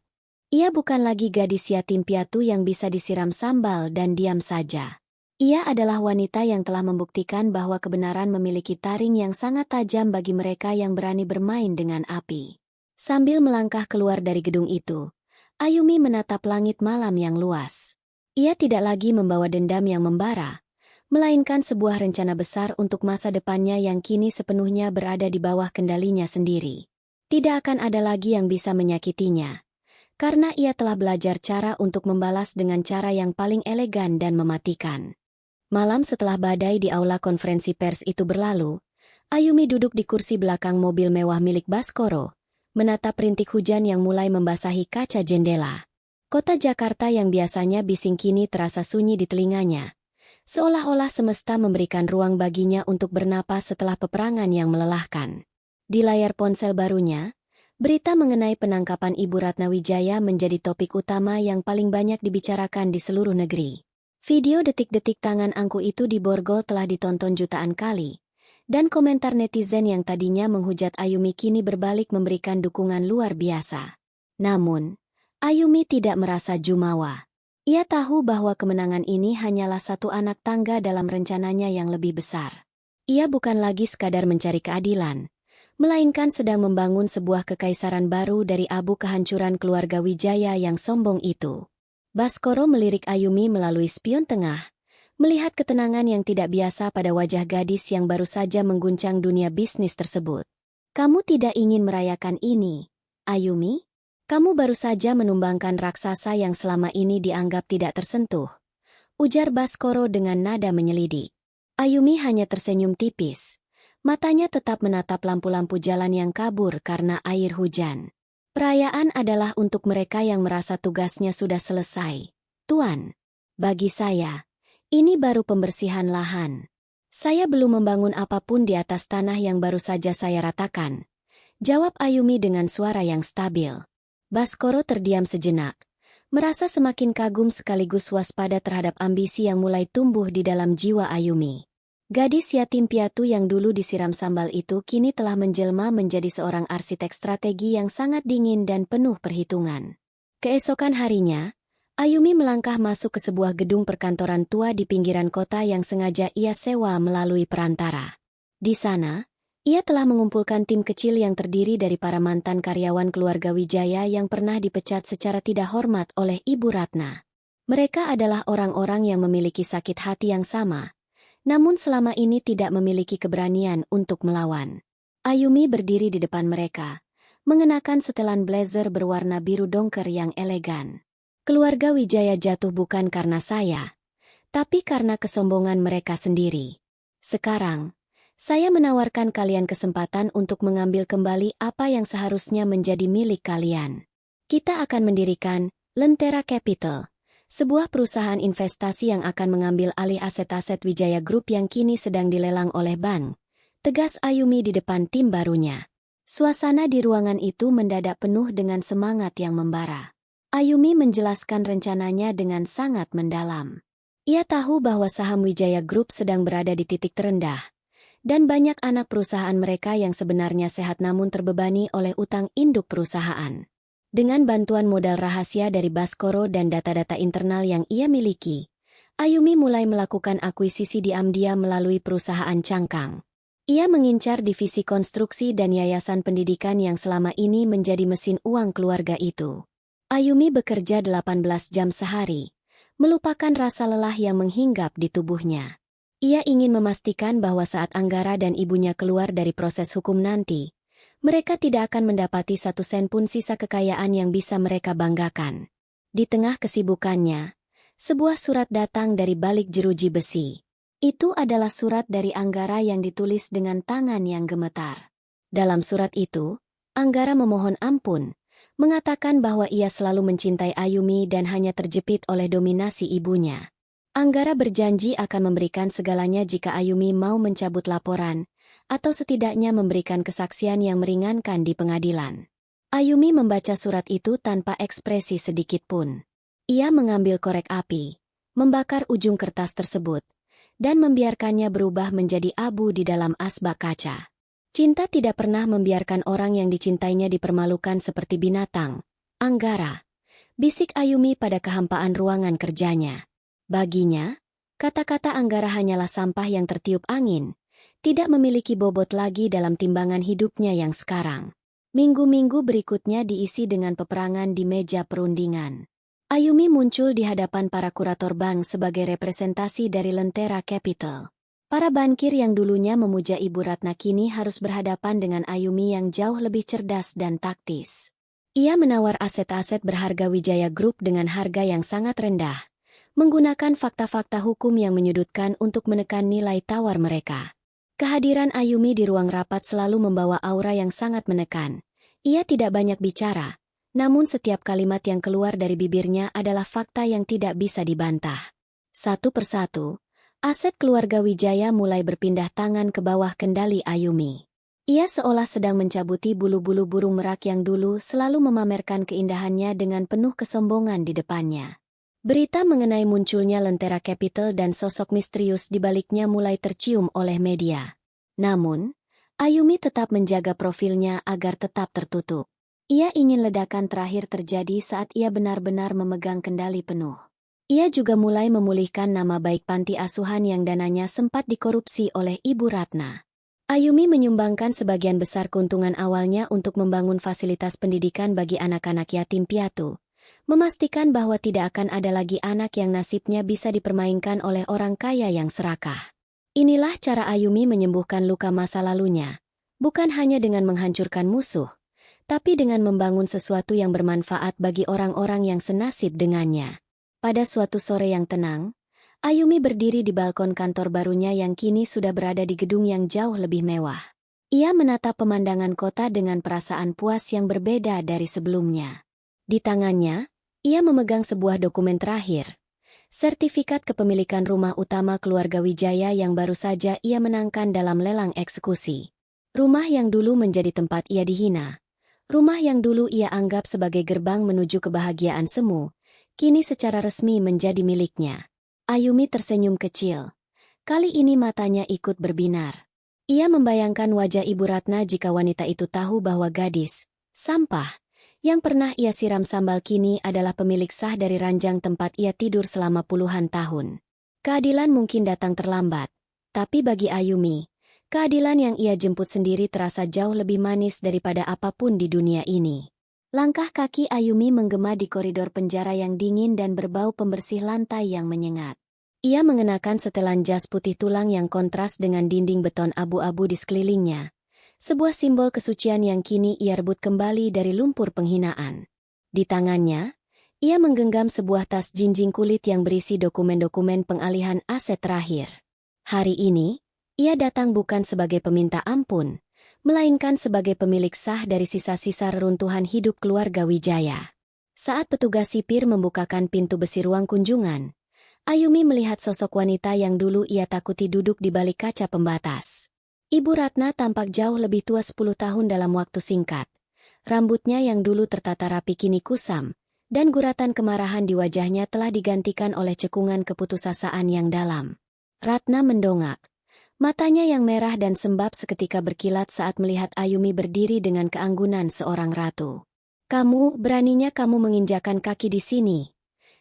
Speaker 1: Ia bukan lagi gadis yatim piatu yang bisa disiram sambal dan diam saja. Ia adalah wanita yang telah membuktikan bahwa kebenaran memiliki taring yang sangat tajam bagi mereka yang berani bermain dengan api. Sambil melangkah keluar dari gedung itu, Ayumi menatap langit malam yang luas. Ia tidak lagi membawa dendam yang membara, melainkan sebuah rencana besar untuk masa depannya yang kini sepenuhnya berada di bawah kendalinya sendiri. Tidak akan ada lagi yang bisa menyakitinya, karena ia telah belajar cara untuk membalas dengan cara yang paling elegan dan mematikan. Malam setelah badai di aula konferensi pers itu berlalu, Ayumi duduk di kursi belakang mobil mewah milik Baskoro, menatap rintik hujan yang mulai membasahi kaca jendela. Kota Jakarta yang biasanya bising kini terasa sunyi di telinganya, seolah-olah semesta memberikan ruang baginya untuk bernapas setelah peperangan yang melelahkan. Di layar ponsel barunya, berita mengenai penangkapan Ibu Ratna Wijaya menjadi topik utama yang paling banyak dibicarakan di seluruh negeri. Video detik-detik tangan angku itu diborgol telah ditonton jutaan kali, dan komentar netizen yang tadinya menghujat Ayumi kini berbalik memberikan dukungan luar biasa. Namun, Ayumi tidak merasa jumawa. Ia tahu bahwa kemenangan ini hanyalah satu anak tangga dalam rencananya yang lebih besar. Ia bukan lagi sekadar mencari keadilan, melainkan sedang membangun sebuah kekaisaran baru dari abu kehancuran keluarga Wijaya yang sombong itu. Baskoro melirik Ayumi melalui spion tengah, melihat ketenangan yang tidak biasa pada wajah gadis yang baru saja mengguncang dunia bisnis tersebut. Kamu tidak ingin merayakan ini, Ayumi? Kamu baru saja menumbangkan raksasa yang selama ini dianggap tidak tersentuh, ujar Baskoro dengan nada menyelidik. Ayumi hanya tersenyum tipis. Matanya tetap menatap lampu-lampu jalan yang kabur karena air hujan. Perayaan adalah untuk mereka yang merasa tugasnya sudah selesai. Tuan, bagi saya, ini baru pembersihan lahan. Saya belum membangun apapun di atas tanah yang baru saja saya ratakan. Jawab Ayumi dengan suara yang stabil. Baskoro terdiam sejenak, merasa semakin kagum sekaligus waspada terhadap ambisi yang mulai tumbuh di dalam jiwa Ayumi. Gadis yatim piatu yang dulu disiram sambal itu kini telah menjelma menjadi seorang arsitek strategi yang sangat dingin dan penuh perhitungan. Keesokan harinya, Ayumi melangkah masuk ke sebuah gedung perkantoran tua di pinggiran kota yang sengaja ia sewa melalui perantara. Di sana, Ia telah mengumpulkan tim kecil yang terdiri dari para mantan karyawan keluarga Wijaya yang pernah dipecat secara tidak hormat oleh Ibu Ratna. Mereka adalah orang-orang yang memiliki sakit hati yang sama, namun selama ini tidak memiliki keberanian untuk melawan. Ayumi berdiri di depan mereka, mengenakan setelan blazer berwarna biru dongker yang elegan. Keluarga Wijaya jatuh bukan karena saya, tapi karena kesombongan mereka sendiri. Sekarang, saya menawarkan kalian kesempatan untuk mengambil kembali apa yang seharusnya menjadi milik kalian. Kita akan mendirikan Lentera Capital, sebuah perusahaan investasi yang akan mengambil alih aset-aset Wijaya Group yang kini sedang dilelang oleh bank, tegas Ayumi di depan tim barunya. Suasana di ruangan itu mendadak penuh dengan semangat yang membara. Ayumi menjelaskan rencananya dengan sangat mendalam. Ia tahu bahwa saham Wijaya Group sedang berada di titik terendah, dan banyak anak perusahaan mereka yang sebenarnya sehat namun terbebani oleh utang induk perusahaan. Dengan bantuan modal rahasia dari Baskoro dan data-data internal yang ia miliki, Ayumi mulai melakukan akuisisi diam-diam melalui perusahaan cangkang. Ia mengincar divisi konstruksi dan yayasan pendidikan yang selama ini menjadi mesin uang keluarga itu. Ayumi bekerja 18 jam sehari, melupakan rasa lelah yang menghinggap di tubuhnya. Ia ingin memastikan bahwa saat Anggara dan ibunya keluar dari proses hukum nanti, mereka tidak akan mendapati satu sen pun sisa kekayaan yang bisa mereka banggakan. Di tengah kesibukannya, sebuah surat datang dari balik jeruji besi. Itu adalah surat dari Anggara yang ditulis dengan tangan yang gemetar. Dalam surat itu, Anggara memohon ampun, mengatakan bahwa ia selalu mencintai Ayumi dan hanya terjepit oleh dominasi ibunya. Anggara berjanji akan memberikan segalanya jika Ayumi mau mencabut laporan, atau setidaknya memberikan kesaksian yang meringankan di pengadilan. Ayumi membaca surat itu tanpa ekspresi sedikit pun. Ia mengambil korek api, membakar ujung kertas tersebut, dan membiarkannya berubah menjadi abu di dalam asbak kaca. Cinta tidak pernah membiarkan orang yang dicintainya dipermalukan seperti binatang. Anggara, bisik Ayumi pada kehampaan ruangan kerjanya. Baginya, kata-kata Anggara hanyalah sampah yang tertiup angin, tidak memiliki bobot lagi dalam timbangan hidupnya yang sekarang. Minggu-minggu berikutnya diisi dengan peperangan di meja perundingan. Ayumi muncul di hadapan para kurator bank sebagai representasi dari Lentera Capital. Para bankir yang dulunya memuja Ibu Ratna kini harus berhadapan dengan Ayumi yang jauh lebih cerdas dan taktis. Ia menawar aset-aset berharga Wijaya Group dengan harga yang sangat rendah, menggunakan fakta-fakta hukum yang menyudutkan untuk menekan nilai tawar mereka. Kehadiran Ayumi di ruang rapat selalu membawa aura yang sangat menekan. Ia tidak banyak bicara, namun setiap kalimat yang keluar dari bibirnya adalah fakta yang tidak bisa dibantah. Satu persatu, aset keluarga Wijaya mulai berpindah tangan ke bawah kendali Ayumi. Ia seolah sedang mencabuti bulu-bulu burung merak yang dulu selalu memamerkan keindahannya dengan penuh kesombongan di depannya. Berita mengenai munculnya Lentera Capital dan sosok misterius di baliknya mulai tercium oleh media. Namun, Ayumi tetap menjaga profilnya agar tetap tertutup. Ia ingin ledakan terakhir terjadi saat ia benar-benar memegang kendali penuh. Ia juga mulai memulihkan nama baik panti asuhan yang dananya sempat dikorupsi oleh Ibu Ratna. Ayumi menyumbangkan sebagian besar keuntungan awalnya untuk membangun fasilitas pendidikan bagi anak-anak yatim piatu, memastikan bahwa tidak akan ada lagi anak yang nasibnya bisa dipermainkan oleh orang kaya yang serakah. Inilah cara Ayumi menyembuhkan luka masa lalunya, bukan hanya dengan menghancurkan musuh, tapi dengan membangun sesuatu yang bermanfaat bagi orang-orang yang senasib dengannya. Pada suatu sore yang tenang, Ayumi berdiri di balkon kantor barunya yang kini sudah berada di gedung yang jauh lebih mewah. Ia menatap pemandangan kota dengan perasaan puas yang berbeda dari sebelumnya. Di tangannya, ia memegang sebuah dokumen terakhir, sertifikat kepemilikan rumah utama keluarga Wijaya yang baru saja ia menangkan dalam lelang eksekusi. Rumah yang dulu menjadi tempat ia dihina, rumah yang dulu ia anggap sebagai gerbang menuju kebahagiaan semu, kini secara resmi menjadi miliknya. Ayumi tersenyum kecil. Kali ini matanya ikut berbinar. Ia membayangkan wajah Ibu Ratna jika wanita itu tahu bahwa gadis, sampah, yang pernah ia siram sambal kini adalah pemilik sah dari ranjang tempat ia tidur selama puluhan tahun. Keadilan mungkin datang terlambat, tapi bagi Ayumi, Keadilan yang ia jemput sendiri terasa jauh lebih manis daripada apapun di dunia ini. Langkah kaki Ayumi menggema di koridor penjara yang dingin dan berbau pembersih lantai yang menyengat. Ia mengenakan setelan jas putih tulang yang kontras dengan dinding beton abu-abu di sekelilingnya. Sebuah simbol kesucian yang kini ia rebut kembali dari lumpur penghinaan. Di tangannya, ia menggenggam sebuah tas jinjing kulit yang berisi dokumen-dokumen pengalihan aset terakhir. Hari ini, ia datang bukan sebagai peminta ampun, melainkan sebagai pemilik sah dari sisa-sisa reruntuhan hidup keluarga Wijaya. Saat petugas sipir membukakan pintu besi ruang kunjungan, Ayumi melihat sosok wanita yang dulu ia takuti duduk di balik kaca pembatas. Ibu Ratna tampak jauh lebih tua 10 tahun dalam waktu singkat. Rambutnya yang dulu tertata rapi kini kusam, dan guratan kemarahan di wajahnya telah digantikan oleh cekungan keputusasaan yang dalam. Ratna mendongak. Matanya yang merah dan sembab seketika berkilat saat melihat Ayumi berdiri dengan keanggunan seorang ratu. Beraninya kamu menginjakan kaki di sini,"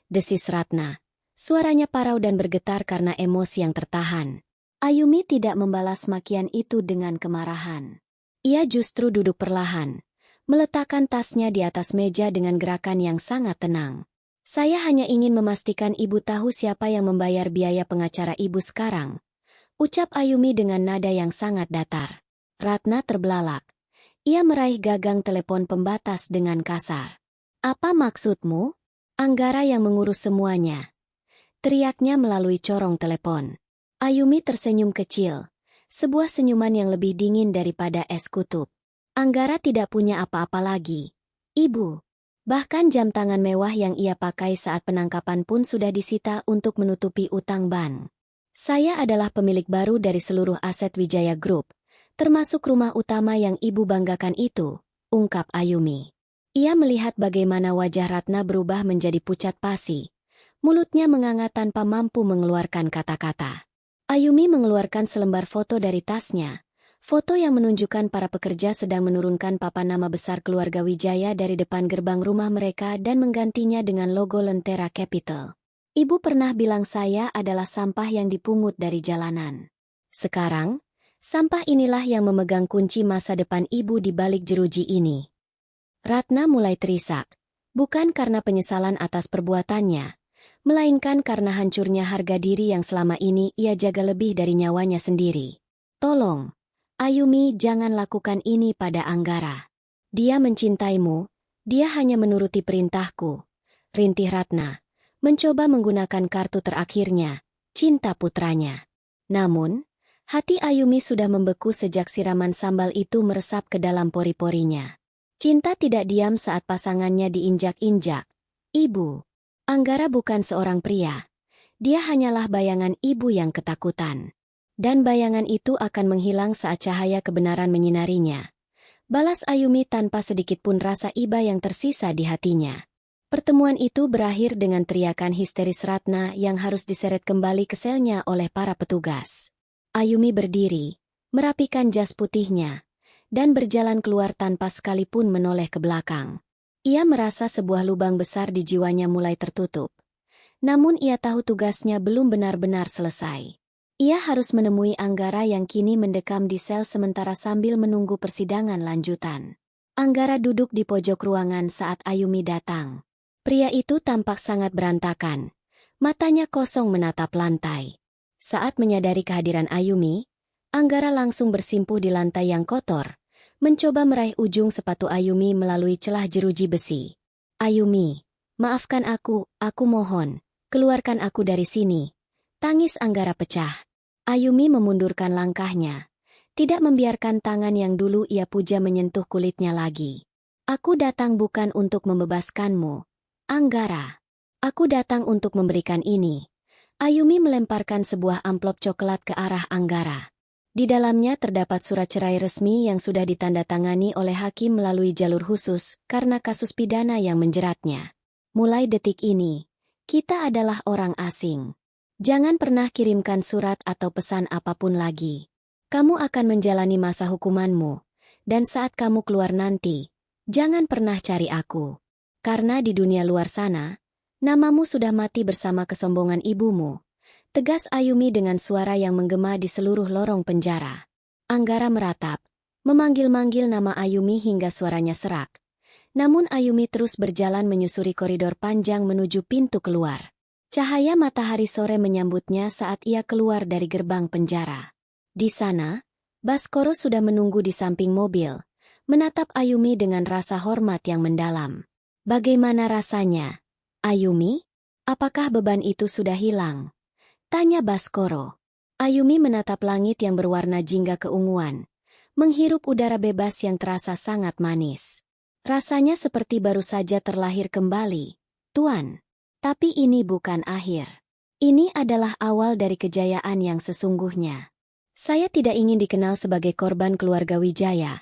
Speaker 1: desis Ratna. Suaranya parau dan bergetar karena emosi yang tertahan. Ayumi tidak membalas makian itu dengan kemarahan. Ia justru duduk perlahan, meletakkan tasnya di atas meja dengan gerakan yang sangat tenang. "Saya hanya ingin memastikan ibu tahu siapa yang membayar biaya pengacara ibu sekarang," ucap Ayumi dengan nada yang sangat datar. Ratna terbelalak. Ia meraih gagang telepon pembatas dengan kasar. "Apa maksudmu? Anggara yang mengurus semuanya," teriaknya melalui corong telepon. Ayumi tersenyum kecil, sebuah senyuman yang lebih dingin daripada es kutub. "Anggara tidak punya apa-apa lagi, Ibu. Bahkan jam tangan mewah yang ia pakai saat penangkapan pun sudah disita untuk menutupi utang bank. Saya adalah pemilik baru dari seluruh aset Wijaya Group, termasuk rumah utama yang Ibu banggakan itu," ungkap Ayumi. Ia melihat bagaimana wajah Ratna berubah menjadi pucat pasi. Mulutnya menganga tanpa mampu mengeluarkan kata-kata. Ayumi mengeluarkan selembar foto dari tasnya. Foto yang menunjukkan para pekerja sedang menurunkan papan nama besar keluarga Wijaya dari depan gerbang rumah mereka dan menggantinya dengan logo Lentera Capital. "Ibu pernah bilang saya adalah sampah yang dipungut dari jalanan. Sekarang, sampah inilah yang memegang kunci masa depan ibu di balik jeruji ini." Ratna mulai terisak, bukan karena penyesalan atas perbuatannya, melainkan karena hancurnya harga diri yang selama ini ia jaga lebih dari nyawanya sendiri. "Tolong, Ayumi, jangan lakukan ini pada Anggara. Dia mencintaimu, dia hanya menuruti perintahku," rintih Ratna, mencoba menggunakan kartu terakhirnya, cinta putranya. Namun, hati Ayumi sudah membeku sejak siraman sambal itu meresap ke dalam pori-porinya. Cinta tidak diam saat pasangannya diinjak-injak. "Ibu, Anggara bukan seorang pria. Dia hanyalah bayangan ibu yang ketakutan. Dan bayangan itu akan menghilang saat cahaya kebenaran menyinarinya," balas Ayumi tanpa sedikit pun rasa iba yang tersisa di hatinya. Pertemuan itu berakhir dengan teriakan histeris Ratna yang harus diseret kembali ke selnya oleh para petugas. Ayumi berdiri, merapikan jas putihnya, dan berjalan keluar tanpa sekalipun menoleh ke belakang. Ia merasa sebuah lubang besar di jiwanya mulai tertutup. Namun ia tahu tugasnya belum benar-benar selesai. Ia harus menemui Anggara yang kini mendekam di sel sementara sambil menunggu persidangan lanjutan. Anggara duduk di pojok ruangan saat Ayumi datang. Pria itu tampak sangat berantakan. Matanya kosong menatap lantai. Saat menyadari kehadiran Ayumi, Anggara langsung bersimpuh di lantai yang kotor, mencoba meraih ujung sepatu Ayumi melalui celah jeruji besi. "Ayumi, maafkan aku mohon, keluarkan aku dari sini," tangis Anggara pecah. Ayumi memundurkan langkahnya, tidak membiarkan tangan yang dulu ia puja menyentuh kulitnya lagi. "Aku datang bukan untuk membebaskanmu, Anggara. Aku datang untuk memberikan ini." Ayumi melemparkan sebuah amplop coklat ke arah Anggara. Di dalamnya terdapat surat cerai resmi yang sudah ditandatangani oleh hakim melalui jalur khusus karena kasus pidana yang menjeratnya. "Mulai detik ini, kita adalah orang asing. Jangan pernah kirimkan surat atau pesan apapun lagi. Kamu akan menjalani masa hukumanmu, dan saat kamu keluar nanti, jangan pernah cari aku. Karena di dunia luar sana, namamu sudah mati bersama kesombongan ibumu," tegas Ayumi dengan suara yang menggema di seluruh lorong penjara. Anggara meratap, memanggil-manggil nama Ayumi hingga suaranya serak. Namun Ayumi terus berjalan menyusuri koridor panjang menuju pintu keluar. Cahaya matahari sore menyambutnya saat ia keluar dari gerbang penjara. Di sana, Baskoro sudah menunggu di samping mobil, menatap Ayumi dengan rasa hormat yang mendalam. Bagaimana rasanya, Ayumi? Apakah beban itu sudah hilang? Tanya Baskoro. Ayumi menatap langit yang berwarna jingga keunguan, menghirup udara bebas yang terasa sangat manis. Rasanya seperti baru saja terlahir kembali, Tuan. Tapi ini bukan akhir. Ini adalah awal dari kejayaan yang sesungguhnya. Saya tidak ingin dikenal sebagai korban keluarga Wijaya.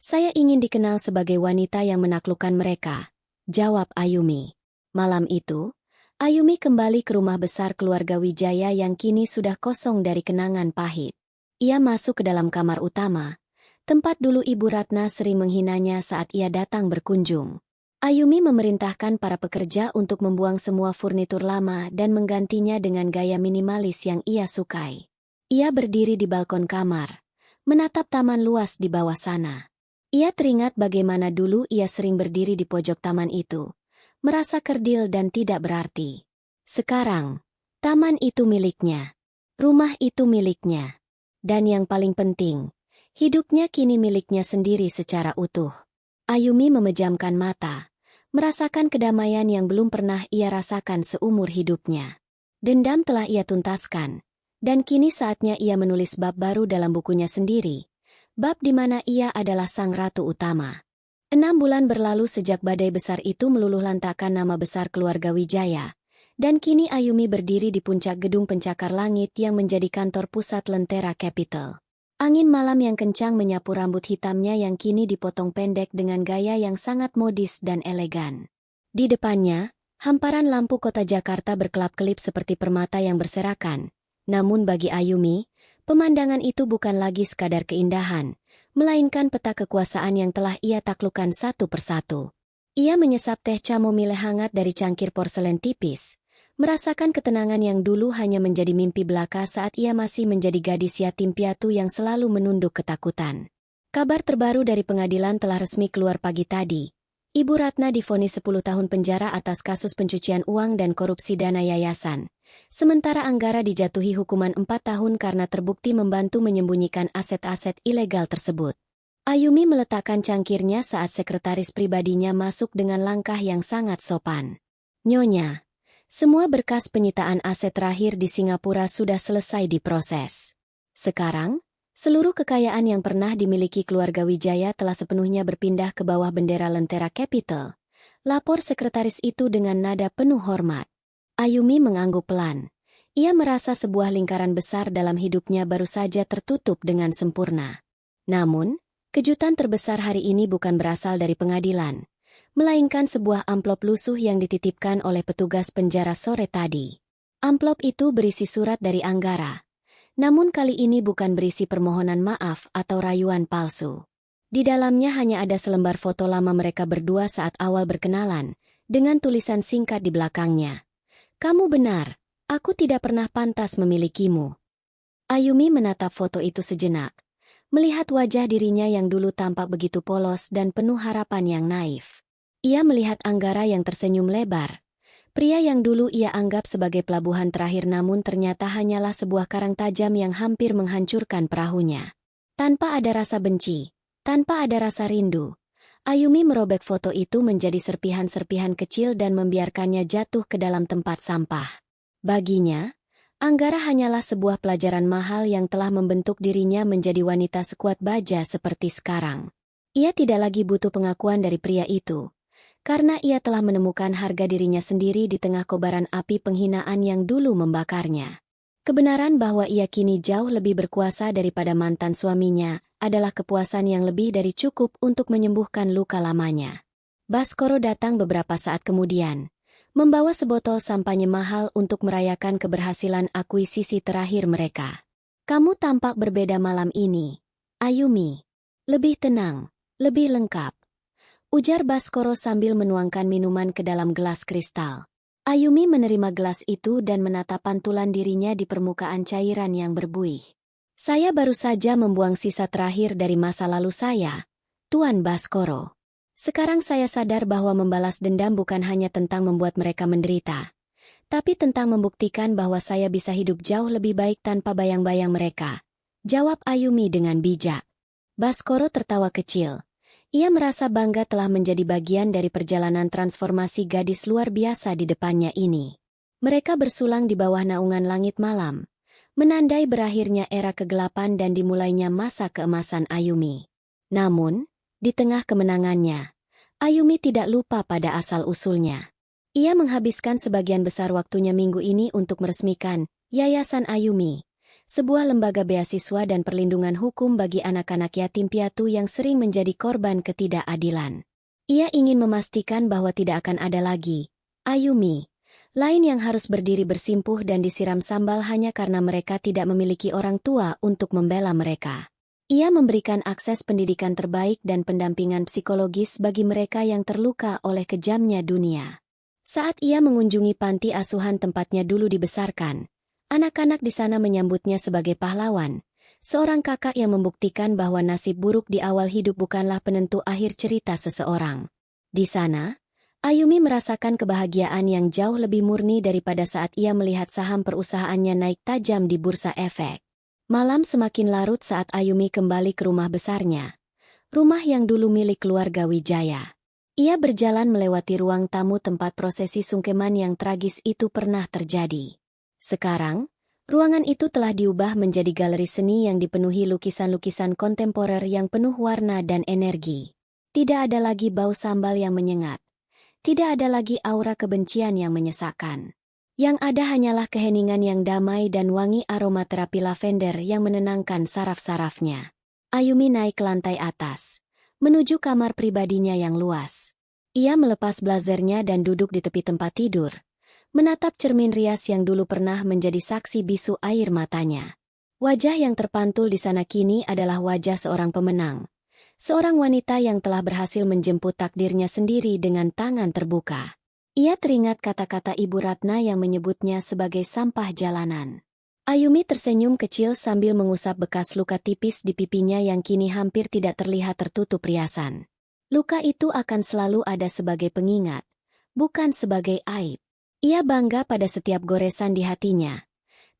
Speaker 1: Saya ingin dikenal sebagai wanita yang menaklukkan mereka, jawab Ayumi. Malam itu, Ayumi kembali ke rumah besar keluarga Wijaya yang kini sudah kosong dari kenangan pahit. Ia masuk ke dalam kamar utama, tempat dulu Ibu Ratna sering menghinanya saat ia datang berkunjung. Ayumi memerintahkan para pekerja untuk membuang semua furnitur lama dan menggantinya dengan gaya minimalis yang ia sukai. Ia berdiri di balkon kamar, menatap taman luas di bawah sana. Ia teringat bagaimana dulu ia sering berdiri di pojok taman itu, merasa kerdil dan tidak berarti. Sekarang, taman itu miliknya. Rumah itu miliknya. Dan yang paling penting, hidupnya kini miliknya sendiri secara utuh. Ayumi memejamkan mata, merasakan kedamaian yang belum pernah ia rasakan seumur hidupnya. Dendam telah ia tuntaskan, dan kini saatnya ia menulis bab baru dalam bukunya sendiri, bab di mana ia adalah sang ratu utama. 6 bulan berlalu sejak badai besar itu meluluh lantakkan nama besar keluarga Wijaya, dan kini Ayumi berdiri di puncak gedung pencakar langit yang menjadi kantor pusat Lentera Capital. Angin malam yang kencang menyapu rambut hitamnya yang kini dipotong pendek dengan gaya yang sangat modis dan elegan. Di depannya, hamparan lampu kota Jakarta berkelap-kelip seperti permata yang berserakan. Namun bagi Ayumi, pemandangan itu bukan lagi sekadar keindahan, melainkan peta kekuasaan yang telah ia taklukkan satu persatu. Ia menyesap teh chamomile hangat dari cangkir porselen tipis, merasakan ketenangan yang dulu hanya menjadi mimpi belaka saat ia masih menjadi gadis yatim piatu yang selalu menunduk ketakutan. Kabar terbaru dari pengadilan telah resmi keluar pagi tadi. Ibu Ratna divonis 10 tahun penjara atas kasus pencucian uang dan korupsi dana yayasan. Sementara Anggara dijatuhi hukuman 4 tahun karena terbukti membantu menyembunyikan aset-aset ilegal tersebut. Ayumi meletakkan cangkirnya saat sekretaris pribadinya masuk dengan langkah yang sangat sopan. Nyonya, semua berkas penyitaan aset terakhir di Singapura sudah selesai diproses. Sekarang, seluruh kekayaan yang pernah dimiliki keluarga Wijaya telah sepenuhnya berpindah ke bawah bendera Lentera Capital. Lapor sekretaris itu dengan nada penuh hormat. Ayumi mengangguk pelan. Ia merasa sebuah lingkaran besar dalam hidupnya baru saja tertutup dengan sempurna. Namun, kejutan terbesar hari ini bukan berasal dari pengadilan, melainkan sebuah amplop lusuh yang dititipkan oleh petugas penjara sore tadi. Amplop itu berisi surat dari Anggara. Namun kali ini bukan berisi permohonan maaf atau rayuan palsu. Di dalamnya hanya ada selembar foto lama mereka berdua saat awal berkenalan, dengan tulisan singkat di belakangnya. Kamu benar, aku tidak pernah pantas memilikimu. Ayumi menatap foto itu sejenak, melihat wajah dirinya yang dulu tampak begitu polos dan penuh harapan yang naif. Ia melihat Anggara yang tersenyum lebar. Pria yang dulu ia anggap sebagai pelabuhan terakhir namun ternyata hanyalah sebuah karang tajam yang hampir menghancurkan perahunya. Tanpa ada rasa benci, tanpa ada rasa rindu, Ayumi merobek foto itu menjadi serpihan-serpihan kecil dan membiarkannya jatuh ke dalam tempat sampah. Baginya, Anggara hanyalah sebuah pelajaran mahal yang telah membentuk dirinya menjadi wanita sekuat baja seperti sekarang. Ia tidak lagi butuh pengakuan dari pria itu, karena ia telah menemukan harga dirinya sendiri di tengah kobaran api penghinaan yang dulu membakarnya. Kebenaran bahwa ia kini jauh lebih berkuasa daripada mantan suaminya adalah kepuasan yang lebih dari cukup untuk menyembuhkan luka lamanya. Baskoro datang beberapa saat kemudian, membawa sebotol sampanye mahal untuk merayakan keberhasilan akuisisi terakhir mereka. Kamu tampak berbeda malam ini, Ayumi. Lebih tenang, lebih lengkap, ujar Baskoro sambil menuangkan minuman ke dalam gelas kristal. Ayumi menerima gelas itu dan menatap pantulan dirinya di permukaan cairan yang berbuih. Saya baru saja membuang sisa terakhir dari masa lalu saya, Tuan Baskoro. Sekarang saya sadar bahwa membalas dendam bukan hanya tentang membuat mereka menderita, tapi tentang membuktikan bahwa saya bisa hidup jauh lebih baik tanpa bayang-bayang mereka. Jawab Ayumi dengan bijak. Baskoro tertawa kecil. Ia merasa bangga telah menjadi bagian dari perjalanan transformasi gadis luar biasa di depannya ini. Mereka bersulang di bawah naungan langit malam, menandai berakhirnya era kegelapan dan dimulainya masa keemasan Ayumi. Namun, di tengah kemenangannya, Ayumi tidak lupa pada asal-usulnya. Ia menghabiskan sebagian besar waktunya minggu ini untuk meresmikan Yayasan Ayumi, sebuah lembaga beasiswa dan perlindungan hukum bagi anak-anak yatim piatu yang sering menjadi korban ketidakadilan. Ia ingin memastikan bahwa tidak akan ada lagi Ayumi lain yang harus berdiri bersimpuh dan disiram sambal hanya karena mereka tidak memiliki orang tua untuk membela mereka. Ia memberikan akses pendidikan terbaik dan pendampingan psikologis bagi mereka yang terluka oleh kejamnya dunia. Saat ia mengunjungi panti asuhan tempatnya dulu dibesarkan, anak-anak di sana menyambutnya sebagai pahlawan, seorang kakak yang membuktikan bahwa nasib buruk di awal hidup bukanlah penentu akhir cerita seseorang. Di sana, Ayumi merasakan kebahagiaan yang jauh lebih murni daripada saat ia melihat saham perusahaannya naik tajam di bursa efek. Malam semakin larut saat Ayumi kembali ke rumah besarnya, rumah yang dulu milik keluarga Wijaya. Ia berjalan melewati ruang tamu tempat prosesi sungkeman yang tragis itu pernah terjadi. Sekarang, ruangan itu telah diubah menjadi galeri seni yang dipenuhi lukisan-lukisan kontemporer yang penuh warna dan energi. Tidak ada lagi bau sambal yang menyengat. Tidak ada lagi aura kebencian yang menyesakkan. Yang ada hanyalah keheningan yang damai dan wangi aroma terapi lavender yang menenangkan saraf-sarafnya. Ayumi naik ke lantai atas, menuju kamar pribadinya yang luas. Ia melepas blazernya dan duduk di tepi tempat tidur, menatap cermin rias yang dulu pernah menjadi saksi bisu air matanya. Wajah yang terpantul di sana kini adalah wajah seorang pemenang. Seorang wanita yang telah berhasil menjemput takdirnya sendiri dengan tangan terbuka. Ia teringat kata-kata Ibu Ratna yang menyebutnya sebagai sampah jalanan. Ayumi tersenyum kecil sambil mengusap bekas luka tipis di pipinya yang kini hampir tidak terlihat tertutup riasan. Luka itu akan selalu ada sebagai pengingat, bukan sebagai aib. Ia bangga pada setiap goresan di hatinya,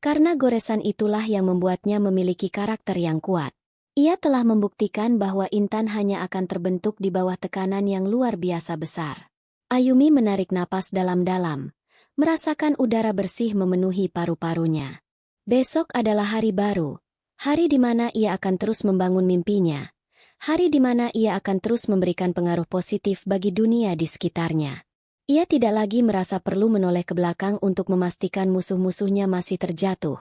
Speaker 1: karena goresan itulah yang membuatnya memiliki karakter yang kuat. Ia telah membuktikan bahwa Intan hanya akan terbentuk di bawah tekanan yang luar biasa besar. Ayumi menarik napas dalam-dalam, merasakan udara bersih memenuhi paru-parunya. Besok adalah hari baru, hari di mana ia akan terus membangun mimpinya, hari di mana ia akan terus memberikan pengaruh positif bagi dunia di sekitarnya. Ia tidak lagi merasa perlu menoleh ke belakang untuk memastikan musuh-musuhnya masih terjatuh,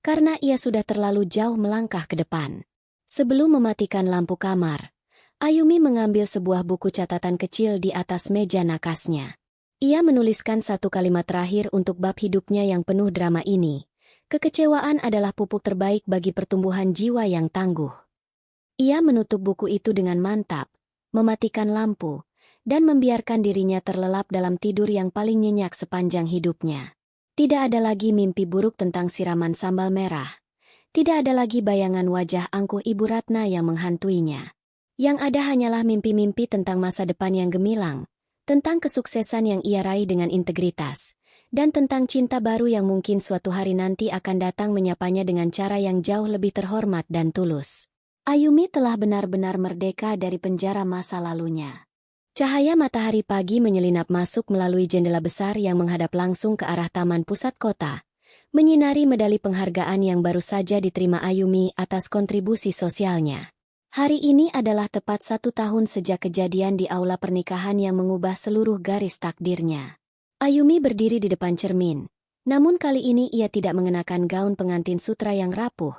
Speaker 1: karena ia sudah terlalu jauh melangkah ke depan. Sebelum mematikan lampu kamar, Ayumi mengambil sebuah buku catatan kecil di atas meja nakasnya. Ia menuliskan satu kalimat terakhir untuk bab hidupnya yang penuh drama ini. Kekecewaan adalah pupuk terbaik bagi pertumbuhan jiwa yang tangguh. Ia menutup buku itu dengan mantap, mematikan lampu, dan membiarkan dirinya terlelap dalam tidur yang paling nyenyak sepanjang hidupnya. Tidak ada lagi mimpi buruk tentang siraman sambal merah. Tidak ada lagi bayangan wajah angkuh Ibu Ratna yang menghantuinya. Yang ada hanyalah mimpi-mimpi tentang masa depan yang gemilang, tentang kesuksesan yang ia raih dengan integritas, dan tentang cinta baru yang mungkin suatu hari nanti akan datang menyapanya dengan cara yang jauh lebih terhormat dan tulus. Ayumi telah benar-benar merdeka dari penjara masa lalunya. Cahaya matahari pagi menyelinap masuk melalui jendela besar yang menghadap langsung ke arah taman pusat kota, menyinari medali penghargaan yang baru saja diterima Ayumi atas kontribusi sosialnya. Hari ini adalah tepat 1 tahun sejak kejadian di aula pernikahan yang mengubah seluruh garis takdirnya. Ayumi berdiri di depan cermin, namun kali ini ia tidak mengenakan gaun pengantin sutra yang rapuh,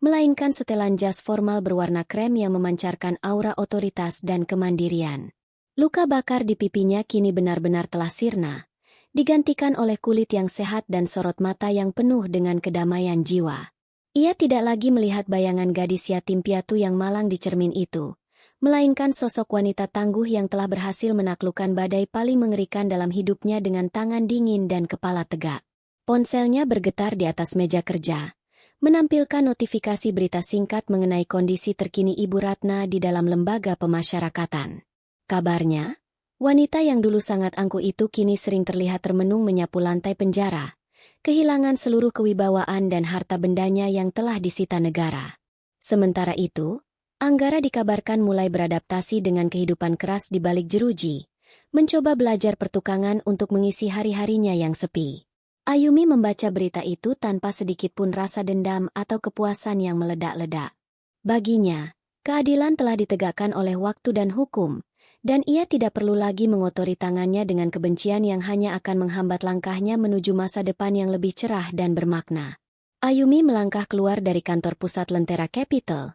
Speaker 1: melainkan setelan jas formal berwarna krem yang memancarkan aura otoritas dan kemandirian. Luka bakar di pipinya kini benar-benar telah sirna, digantikan oleh kulit yang sehat dan sorot mata yang penuh dengan kedamaian jiwa. Ia tidak lagi melihat bayangan gadis yatim piatu yang malang di cermin itu, melainkan sosok wanita tangguh yang telah berhasil menaklukkan badai paling mengerikan dalam hidupnya dengan tangan dingin dan kepala tegak. Ponselnya bergetar di atas meja kerja, menampilkan notifikasi berita singkat mengenai kondisi terkini Ibu Ratna di dalam lembaga pemasyarakatan. Kabarnya, wanita yang dulu sangat angkuh itu kini sering terlihat termenung menyapu lantai penjara, kehilangan seluruh kewibawaan dan harta bendanya yang telah disita negara. Sementara itu, Anggara dikabarkan mulai beradaptasi dengan kehidupan keras di balik jeruji, mencoba belajar pertukangan untuk mengisi hari-harinya yang sepi. Ayumi membaca berita itu tanpa sedikit pun rasa dendam atau kepuasan yang meledak-ledak. Baginya, keadilan telah ditegakkan oleh waktu dan hukum, dan ia tidak perlu lagi mengotori tangannya dengan kebencian yang hanya akan menghambat langkahnya menuju masa depan yang lebih cerah dan bermakna. Ayumi melangkah keluar dari kantor pusat Lentera Capital,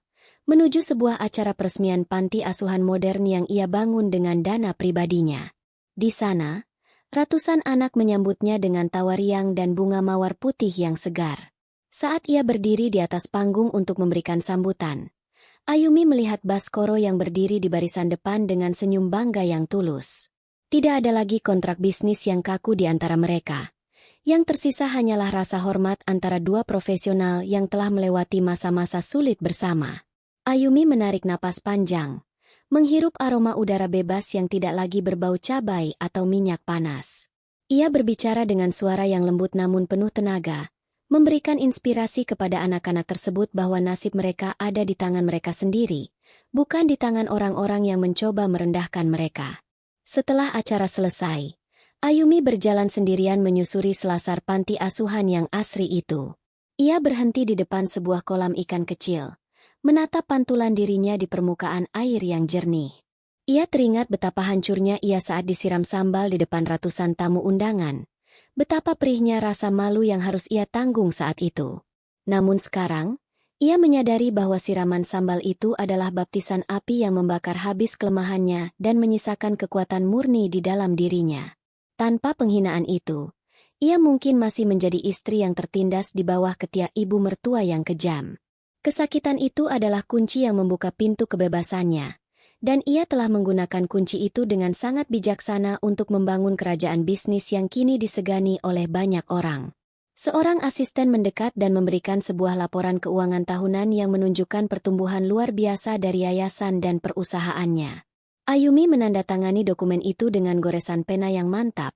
Speaker 1: menuju sebuah acara peresmian panti asuhan modern yang ia bangun dengan dana pribadinya. Di sana, ratusan anak menyambutnya dengan tawa riang dan bunga mawar putih yang segar. Saat ia berdiri di atas panggung untuk memberikan sambutan, Ayumi melihat Baskoro yang berdiri di barisan depan dengan senyum bangga yang tulus. Tidak ada lagi kontrak bisnis yang kaku di antara mereka. Yang tersisa hanyalah rasa hormat antara dua profesional yang telah melewati masa-masa sulit bersama. Ayumi menarik napas panjang, menghirup aroma udara bebas yang tidak lagi berbau cabai atau minyak panas. Ia berbicara dengan suara yang lembut namun penuh tenaga, memberikan inspirasi kepada anak-anak tersebut bahwa nasib mereka ada di tangan mereka sendiri, bukan di tangan orang-orang yang mencoba merendahkan mereka. Setelah acara selesai, Ayumi berjalan sendirian menyusuri selasar panti asuhan yang asri itu. Ia berhenti di depan sebuah kolam ikan kecil, menatap pantulan dirinya di permukaan air yang jernih. Ia teringat betapa hancurnya ia saat disiram sambal di depan ratusan tamu undangan, betapa perihnya rasa malu yang harus ia tanggung saat itu. Namun sekarang, ia menyadari bahwa siraman sambal itu adalah baptisan api yang membakar habis kelemahannya dan menyisakan kekuatan murni di dalam dirinya. Tanpa penghinaan itu, ia mungkin masih menjadi istri yang tertindas di bawah ketiak ibu mertua yang kejam. Kesakitan itu adalah kunci yang membuka pintu kebebasannya, dan ia telah menggunakan kunci itu dengan sangat bijaksana untuk membangun kerajaan bisnis yang kini disegani oleh banyak orang. Seorang asisten mendekat dan memberikan sebuah laporan keuangan tahunan yang menunjukkan pertumbuhan luar biasa dari yayasan dan perusahaannya. Ayumi menandatangani dokumen itu dengan goresan pena yang mantap,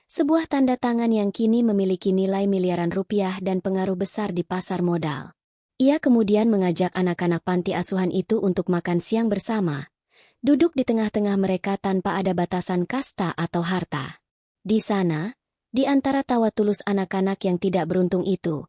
Speaker 1: sebuah tanda tangan yang kini memiliki nilai miliaran rupiah dan pengaruh besar di pasar modal. Ia kemudian mengajak anak-anak panti asuhan itu untuk makan siang bersama, duduk di tengah-tengah mereka tanpa ada batasan kasta atau harta. Di sana, di antara tawa tulus anak-anak yang tidak beruntung itu,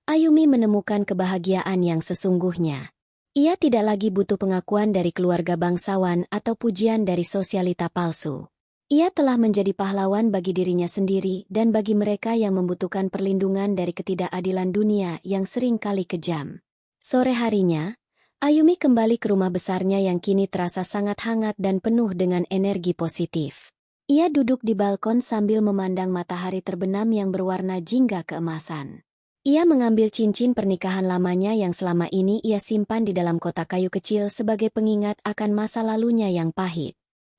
Speaker 1: Ayumi menemukan kebahagiaan yang sesungguhnya. Ia tidak lagi butuh pengakuan dari keluarga bangsawan atau pujian dari sosialita palsu. Ia telah menjadi pahlawan bagi dirinya sendiri dan bagi mereka yang membutuhkan perlindungan dari ketidakadilan dunia yang sering kali kejam. Sore harinya, Ayumi kembali ke rumah besarnya yang kini terasa sangat hangat dan penuh dengan energi positif. Ia duduk di balkon sambil memandang matahari terbenam yang berwarna jingga keemasan. Ia mengambil cincin pernikahan lamanya yang selama ini ia simpan di dalam kotak kayu kecil sebagai pengingat akan masa lalunya yang pahit.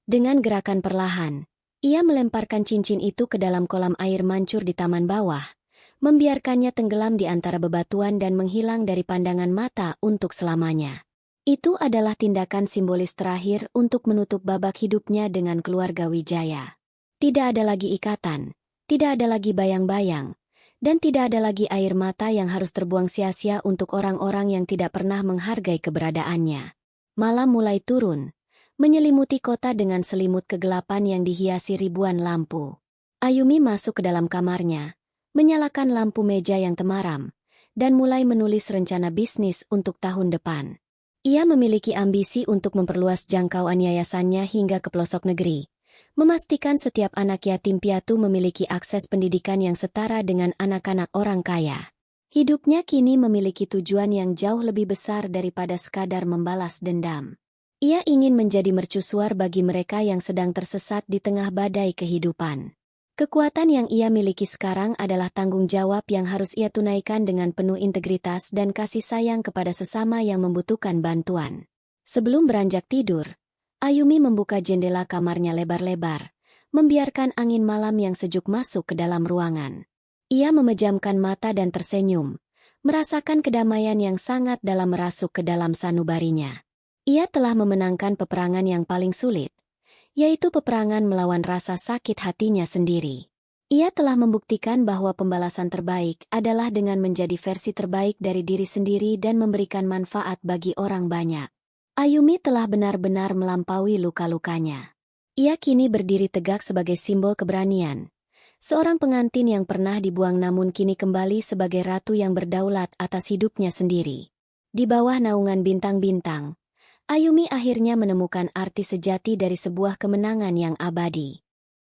Speaker 1: Dengan gerakan perlahan, ia melemparkan cincin itu ke dalam kolam air mancur di taman bawah, membiarkannya tenggelam di antara bebatuan dan menghilang dari pandangan mata untuk selamanya. Itu adalah tindakan simbolis terakhir untuk menutup babak hidupnya dengan keluarga Wijaya. Tidak ada lagi ikatan, tidak ada lagi bayang-bayang, dan tidak ada lagi air mata yang harus terbuang sia-sia untuk orang-orang yang tidak pernah menghargai keberadaannya. Malam mulai turun, menyelimuti kota dengan selimut kegelapan yang dihiasi ribuan lampu. Ayumi masuk ke dalam kamarnya, menyalakan lampu meja yang temaram, dan mulai menulis rencana bisnis untuk tahun depan. Ia memiliki ambisi untuk memperluas jangkauan yayasannya hingga ke pelosok negeri, memastikan setiap anak yatim piatu memiliki akses pendidikan yang setara dengan anak-anak orang kaya. Hidupnya kini memiliki tujuan yang jauh lebih besar daripada sekadar membalas dendam. Ia ingin menjadi mercusuar bagi mereka yang sedang tersesat di tengah badai kehidupan. Kekuatan yang ia miliki sekarang adalah tanggung jawab yang harus ia tunaikan dengan penuh integritas dan kasih sayang kepada sesama yang membutuhkan bantuan. Sebelum beranjak tidur, Ayumi membuka jendela kamarnya lebar-lebar, membiarkan angin malam yang sejuk masuk ke dalam ruangan. Ia memejamkan mata dan tersenyum, merasakan kedamaian yang sangat dalam merasuk ke dalam sanubarinya. Ia telah memenangkan peperangan yang paling sulit, yaitu peperangan melawan rasa sakit hatinya sendiri. Ia telah membuktikan bahwa pembalasan terbaik adalah dengan menjadi versi terbaik dari diri sendiri dan memberikan manfaat bagi orang banyak. Ayumi telah benar-benar melampaui luka-lukanya. Ia kini berdiri tegak sebagai simbol keberanian. Seorang pengantin yang pernah dibuang namun kini kembali sebagai ratu yang berdaulat atas hidupnya sendiri. Di bawah naungan bintang-bintang, Ayumi akhirnya menemukan arti sejati dari sebuah kemenangan yang abadi.